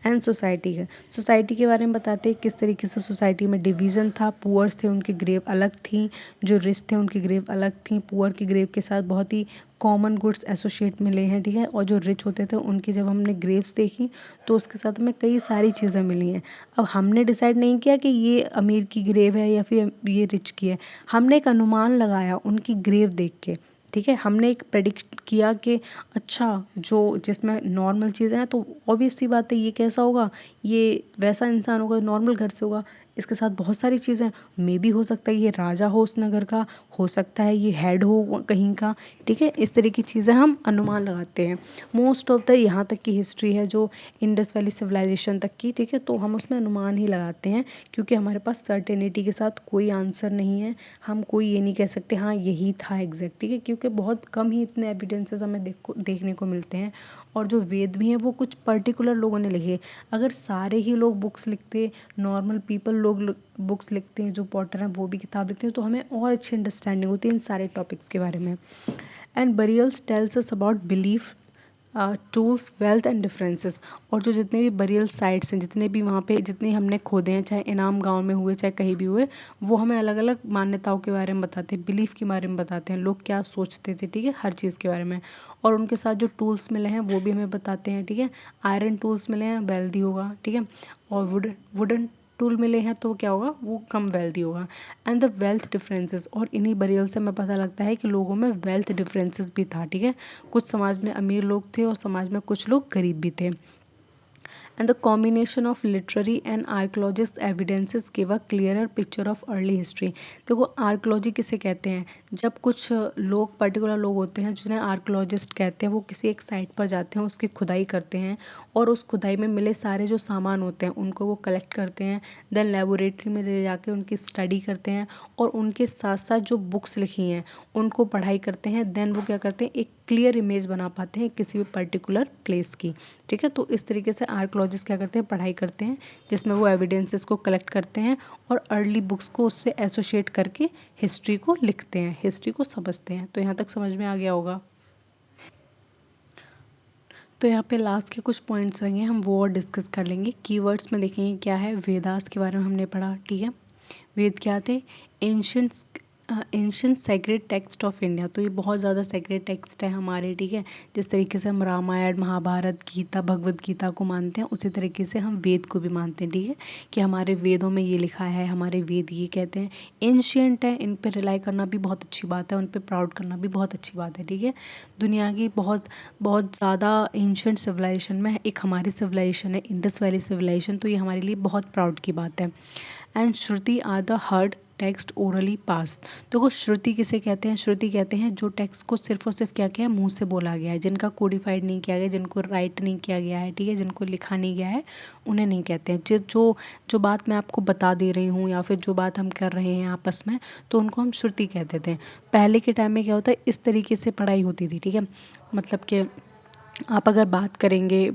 [SPEAKER 1] एंड सोसाइटी के बारे में बताते हैं किस तरीके से सोसाइटी में डिवीज़न था। पुअर्स थे, उनकी ग्रेव अलग थी, जो रिच थे उनकी ग्रेव अलग थी। पुअर की ग्रेव के साथ बहुत ही कॉमन गुड्स एसोसिएट मिले हैं। ठीक है, और जो रिच होते थे उनकी जब हमने ग्रेव्स देखी तो उसके साथ हमें कई सारी चीज़ें मिली हैं। अब हमने डिसाइड नहीं किया कि ये अमीर की ग्रेव है या फिर ये रिच की है, हमने एक अनुमान लगाया उनकी ग्रेव देख के। ठीक है, हमने एक प्रेडिक्ट किया कि अच्छा जो जिसमें नॉर्मल चीज़ें हैं तो ऑब्वियस सी बात है ये कैसा होगा, ये वैसा इंसान होगा, नॉर्मल घर से होगा, इसके साथ बहुत सारी चीज़ें, मे बी हो सकता है ये राजा हो उस नगर का, हो सकता है ये हेड हो कहीं का। ठीक है, इस तरह की चीज़ें हम अनुमान लगाते हैं। मोस्ट ऑफ द यहाँ तक की हिस्ट्री है जो इंडस वैली सिविलाइजेशन तक की। ठीक है, तो हम उसमें अनुमान ही लगाते हैं क्योंकि हमारे पास सर्टेनिटी के साथ कोई आंसर नहीं है। हम कोई ये नहीं कह सकते हाँ यही था एग्जैक्ट। ठीक है, क्योंकि बहुत कम ही इतने एविडेंसेस हमें देखने को मिलते हैं। और जो वेद भी हैं वो कुछ पर्टिकुलर लोगों ने लिखे। अगर सारे ही लोग बुक्स लिखते, नॉर्मल पीपल लोग बुक्स लिखते हैं, जो पॉटर हैं वो भी किताब लिखते हैं, तो हमें और अच्छी अंडरस्टैंडिंग होती है इन सारे टॉपिक्स के बारे में। And burials tells us about belief, tools, wealth and differences. और जो जितने भी बरियल साइट्स हैं, जितने भी वहाँ पे जितने हमने खोदे हैं, चाहे इनाम गांव में हुए चाहे कहीं भी हुए, वो हमें अलग अलग मान्यताओं के बारे में बताते हैं, बिलीफ के बारे में बताते हैं, लोग क्या सोचते थे। ठीक है, हर चीज़ के बारे में। और उनके साथ जो टूल्स मिले हैं वो भी हमें बताते हैं। ठीक है, आयरन टूल्स मिले हैं, वेल्दी होगा। ठीक है, और वुडन टूल मिले हैं तो क्या होगा, वो कम वेल्दी होगा। एंड द वेल्थ डिफरेंसेस, और इन्हीं बरियल से हमें पता लगता है कि लोगों में वेल्थ डिफरेंसेस भी था। ठीक है, कुछ समाज में अमीर लोग थे और समाज में कुछ लोग गरीब भी थे। And the combination of literary and archaeologist evidences give a clearer picture of early history. देखो आर्कोलॉजी किसे कहते हैं, जब कुछ लोग पर्टिकुलर लोग होते हैं जिन्हें आर्कोलॉजिस्ट कहते हैं, वो किसी एक साइट पर जाते हैं, उसकी खुदाई करते हैं और उस खुदाई में मिले सारे जो सामान होते हैं उनको वो कलेक्ट करते हैं, देन लेबोरेटरी में ले जाके उनकी स्टडी करते हैं और उनके साथ साथ जो बुक्स लिखी हैं उनको पढ़ाई करते हैं। देन वो क्या करते हैं, एक क्लियर इमेज बना पाते हैं किसी भी पर्टिकुलर प्लेस की। ठीक है, तो इस तरीके से आर्कोलॉजिस्ट क्या करते हैं, पढ़ाई करते हैं जिसमें वो एविडेंसेस को कलेक्ट करते हैं और अर्ली बुक्स को उससे एसोसिएट करके हिस्ट्री को लिखते हैं, हिस्ट्री को समझते हैं। तो यहाँ तक समझ में आ गया होगा। तो यहाँ पे लास्ट के कुछ पॉइंट्स रहेंगे, हम वो और डिस्कस कर लेंगे। कीवर्ड्स में देखेंगे क्या है, वेदास के बारे में हमने पढ़ा। ठीक है, वेद क्या थे, ancient ancient sacred text of India, तो ये बहुत ज़्यादा सेक्रेड टेक्स्ट है हमारे, ठीक है। जिस तरीके से हम रामायण, महाभारत, गीता, भगवत गीता को मानते हैं, उसी तरीके से हम वेद को भी मानते हैं, ठीक है, कि हमारे वेदों में ये लिखा है, हमारे वेद ये कहते हैं। एंशियंट है, इन पे रिलाई करना भी बहुत अच्छी बात है, उन पे प्राउड करना भी बहुत अच्छी बात है, ठीक है। दुनिया की बहुत बहुत ज़्यादा एंशियंट सिविलाइजेशन में एक हमारी सिविलाइजेशन है, इंडस वैली सिविलाइजेशन, तो ये हमारे लिए बहुत प्राउड की बात है। And Shruti are the heard text orally pass. देखो श्रुति किसे कहते हैं? श्रुति कहते हैं जो टेक्स्ट को सिर्फ और सिर्फ क्या किया है, मुंह से बोला गया है, जिनका कोडिफाइड नहीं किया गया, जिनको राइट नहीं किया गया है, ठीक है, जिनको लिखा नहीं गया है, उन्हें नहीं कहते हैं। जो जो बात मैं आपको बता दे रही हूँ या फिर जो बात हम कर रहे हैं आपस में, तो उनको हम श्रुति कहते थे। पहले के टाइम में क्या होता है, इस तरीके से पढ़ाई होती थी, ठीक है। मतलब कि आप अगर बात करेंगे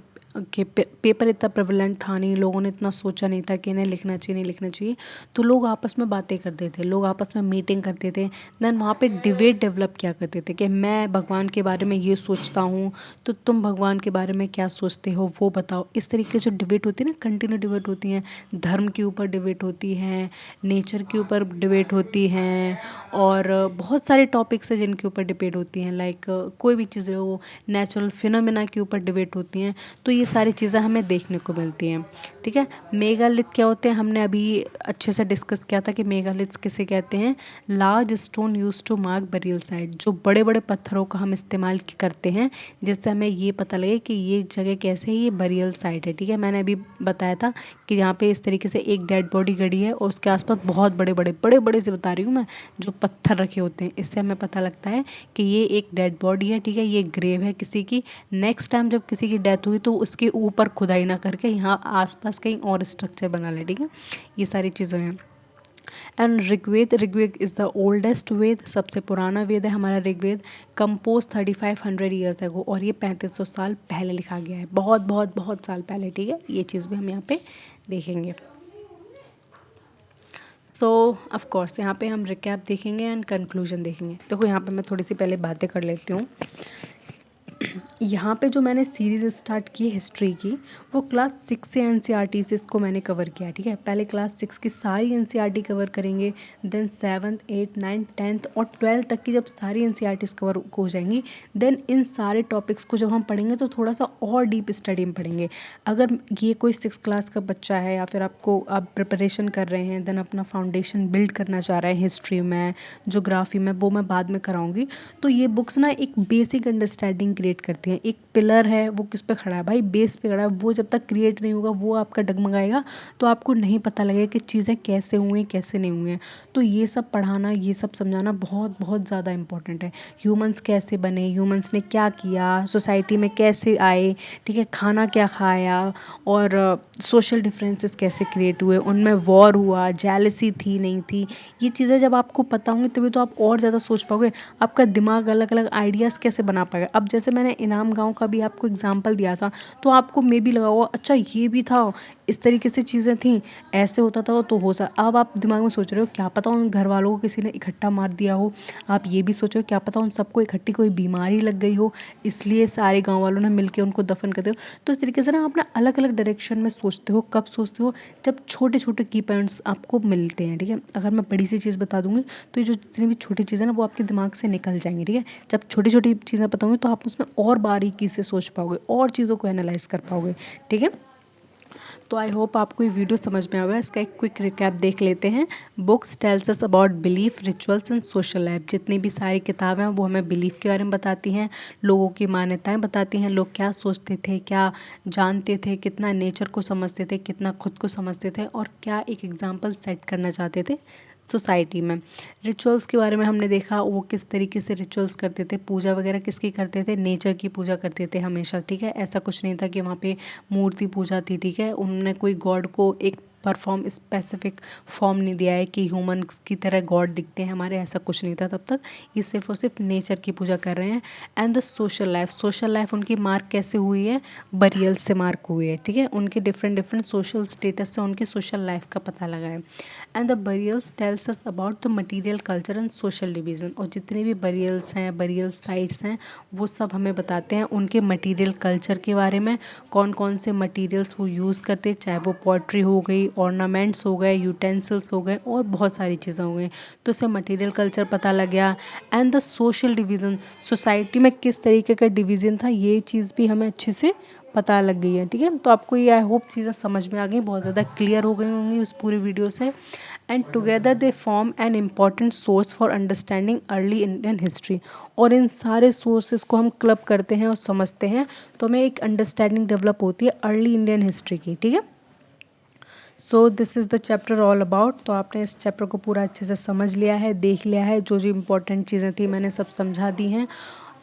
[SPEAKER 1] कि पेपर इतना प्रेवलेंट था नहीं, लोगों ने इतना सोचा नहीं था कि इन्हें लिखना चाहिए नहीं लिखना चाहिए, तो लोग आपस में बातें करते थे, लोग आपस में मीटिंग करते थे, देन वहाँ पे डिबेट डेवलप किया करते थे कि मैं भगवान के बारे में ये सोचता हूँ, तो तुम भगवान के बारे में क्या सोचते हो वो बताओ। इस तरीके से जो डिबेट होती है ना, कंटिन्यू डिबेट होती हैं, धर्म के ऊपर डिबेट होती है, नेचर के ऊपर डिबेट होती हैं, और बहुत सारे टॉपिक्स हैं जिनके ऊपर डिबेट होती हैं, लाइक कोई भी चीज़ें हो, नेचुरल फिनोमेना के ऊपर डिबेट होती हैं, तो ये सारी चीज़ें हमें देखने को मिलती हैं, ठीक है। मेगालिथ क्या होते हैं, हमने अभी अच्छे से डिस्कस किया था कि मेगालिथ्स किसे कहते हैं। Large stone use to mark burial site, जो बड़े बड़े पत्थरों का हम इस्तेमाल करते हैं जिससे हमें ये पता लगे कि ये जगह कैसे है, ये बरियल साइट है, ठीक है। मैंने अभी बताया था कि यहाँ पे इस तरीके से एक डेड बॉडी गड़ी है और उसके आसपास बहुत बड़े बड़े से बता रही हूँ मैं, जो पत्थर रखे होते हैं, इससे हमें पता लगता है कि ये एक डेड बॉडी है, ठीक है, ये ग्रेव है किसी की। नेक्स्ट टाइम जब किसी की डेथ हुई तो उसके ऊपर खुदाई ना करके यहाँ आसपास कहीं और स्ट्रक्चर बना ले, ठीक है। ये सारी चीज़ें हैं। And Rigveda, Rigveda is the oldest Veda, सबसे पुराना वेद है हमारा ऋग्वेद, कंपोज 3500 ईयर्स एगो, और ये 3500 साल पहले लिखा गया है, बहुत बहुत बहुत साल पहले, ठीक है। ये चीज़ भी हम यहाँ पे देखेंगे। सो ऑफ कोर्स यहाँ पे हम रिकैप देखेंगे एंड कंक्लूजन देखेंगे। देखो यहाँ पे मैं थोड़ी सी पहले बातें कर लेती हूँ। यहाँ पे जो मैंने सीरीज़ स्टार्ट की हिस्ट्री की, वो क्लास 6 से एनसीईआरटी से इसको मैंने कवर किया, ठीक है। पहले क्लास 6 की सारी एनसीईआरटी कवर करेंगे, then 7th 8th 9th 10th और 12th तक की जब सारी एनसीईआरटीज कवर हो जाएंगी, देन इन सारे टॉपिक्स को जब हम पढ़ेंगे तो थोड़ा सा और डीप स्टडी में पढ़ेंगे। अगर ये कोई 6th क्लास का बच्चा है या फिर आप प्रिपरेशन कर रहे हैं, देन अपना फाउंडेशन बिल्ड करना चाह रहे हैं हिस्ट्री में, जोग्राफी में, वो मैं बाद में कराऊंगी, तो ये बुक्स ना एक बेसिक अंडरस्टैंडिंग क्रिएट करती हैं। एक पिलर है, वो किस पे खड़ा है भाई, बेस पे खड़ा है, वो जब तक क्रिएट नहीं होगा वो आपका डगमगाएगा, तो आपको नहीं पता लगेगा कि चीज़ें कैसे हुई कैसे नहीं हुई हैं। तो ये सब पढ़ाना, ये सब समझाना बहुत बहुत ज़्यादा इंपॉर्टेंट है। ह्यूमंस कैसे बने, ह्यूमंस ने क्या किया, सोसाइटी में कैसे आए, ठीक है, खाना क्या खाया, और सोशल डिफरेंसेस कैसे क्रिएट हुए, उनमें वॉर हुआ, जेलसी थी नहीं थी, ये चीज़ें जब आपको पता होंगी तभी तो आप और ज़्यादा सोच पाओगे, आपका दिमाग अलग अलग आइडियाज़ कैसे बना पाएगा। अब जैसे मैंने इनाम गाँव का भी आपको एग्जांपल दिया था, तो आपको मे भी लगा होगा अच्छा ये भी था, इस तरीके से चीज़ें थी, ऐसे होता था, तो हो सा अब आप दिमाग में सोच रहे हो क्या पता उन घर वालों को किसी ने इकट्ठा मार दिया हो, आप ये भी सोचो क्या पता उन सबको इकट्ठी कोई बीमारी लग गई हो, इसलिए सारे गाँव वालों ने मिलकर उनको दफन कर दिया हो। तो इस तरीके से ना आप ना अलग अलग डायरेक्शन में सोचते हो। कब सोचते हो? जब छोटे छोटे की पॉइंट्स आपको मिलते हैं, ठीक है। अगर मैं बड़ी सी चीज़ बता दूंगी तो ये जो जितनी भी छोटी चीज़ें ना वो आपके दिमाग से निकल जाएंगी, ठीक है। जब छोटी छोटी चीज़ें बताऊंगी तो आप उसमें और बारीकी से सोच पाओगे और चीज़ों को एनालाइज कर पाओगे, ठीक है। तो आई होप आपको ये वीडियो समझ में आएगा। इसका एक क्विक रिकैप देख लेते हैं। Books tells us about belief, rituals and social life. जितनी भी सारी किताबें हैं वो हमें बिलीफ के बारे में बताती हैं, लोगों की मान्यताएं बताती हैं, लोग क्या सोचते थे, क्या जानते थे, कितना नेचर को समझते थे, कितना खुद को समझते थे, और क्या एक एग्जाम्पल सेट करना चाहते थे सोसाइटी में। रिचुअल्स के बारे में हमने देखा वो किस तरीके से रिचुअल्स करते थे, पूजा वगैरह किसकी करते थे, नेचर की पूजा करते थे हमेशा, ठीक है। ऐसा कुछ नहीं था कि वहाँ पे मूर्ति पूजा थी, ठीक है। उन्होंने कोई गॉड को एक परफॉर्म स्पेसिफिक फॉर्म नहीं दिया है कि ह्यूमंस की तरह गॉड दिखते हैं हमारे, ऐसा कुछ नहीं था तब तक। ये सिर्फ और सिर्फ नेचर की पूजा कर रहे हैं। And the social life, social life उनकी मार्क कैसे हुई है, बरियल से मार्क हुई है, ठीक है। उनके डिफरेंट डिफरेंट सोशल स्टेटस से उनके सोशल लाइफ का पता लगा है। And the burials tells us about the material culture and social division. और जितने भी बरियल्स हैं, बरियल साइट्स हैं, वो सब हमें बताते हैं उनके मटेरियल कल्चर के बारे में, कौन कौन से मटेरियल्स वो यूज़ करते, चाहे वो पॉटरी हो गई, ऑर्नामेंट्स हो गए, यूटेंसिल्स हो गए और बहुत सारी चीज़ें हो गई। तो इससे मटेरियल कल्चर पता लग गया। And the social division, society में किस तरीके का डिवीज़न था, ये चीज़ भी हमें अच्छे से पता लग गई है। ठीक है, तो आपको ये आई होप चीज़ें समझ में आ गई, बहुत ज़्यादा क्लियर हो गई होंगी उस पूरी वीडियो से। And together they form an important source for understanding early Indian history. और इन सारे सोर्सेज को हम क्लब करते हैं और समझते हैं तो हमें एक अंडरस्टैंडिंग डेवलप होती है अर्ली इंडियन हिस्ट्री की। ठीक है, so this is the chapter all about. तो आपने इस चैप्टर को पूरा अच्छे से समझ लिया है, देख लिया है, जो जो इम्पोर्टेंट चीज़ें थी मैंने सब समझा दी हैं।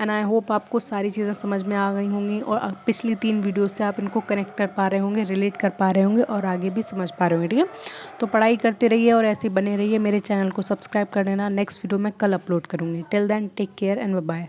[SPEAKER 1] एंड आई होप आपको सारी चीज़ें समझ में आ गई होंगी और पिछली 3 वीडियो से आप इनको कनेक्ट कर पा रहे होंगे, रिलेट कर पा रहे होंगे और आगे भी समझ पा रहे होंगे। ठीक है, तो पढ़ाई करते रहिए और ऐसे बने रहिए। मेरे चैनल को सब्सक्राइब कर लेना, नेक्स्ट वीडियो मैं कल अपलोड करूँगी। Till then take care and bye bye.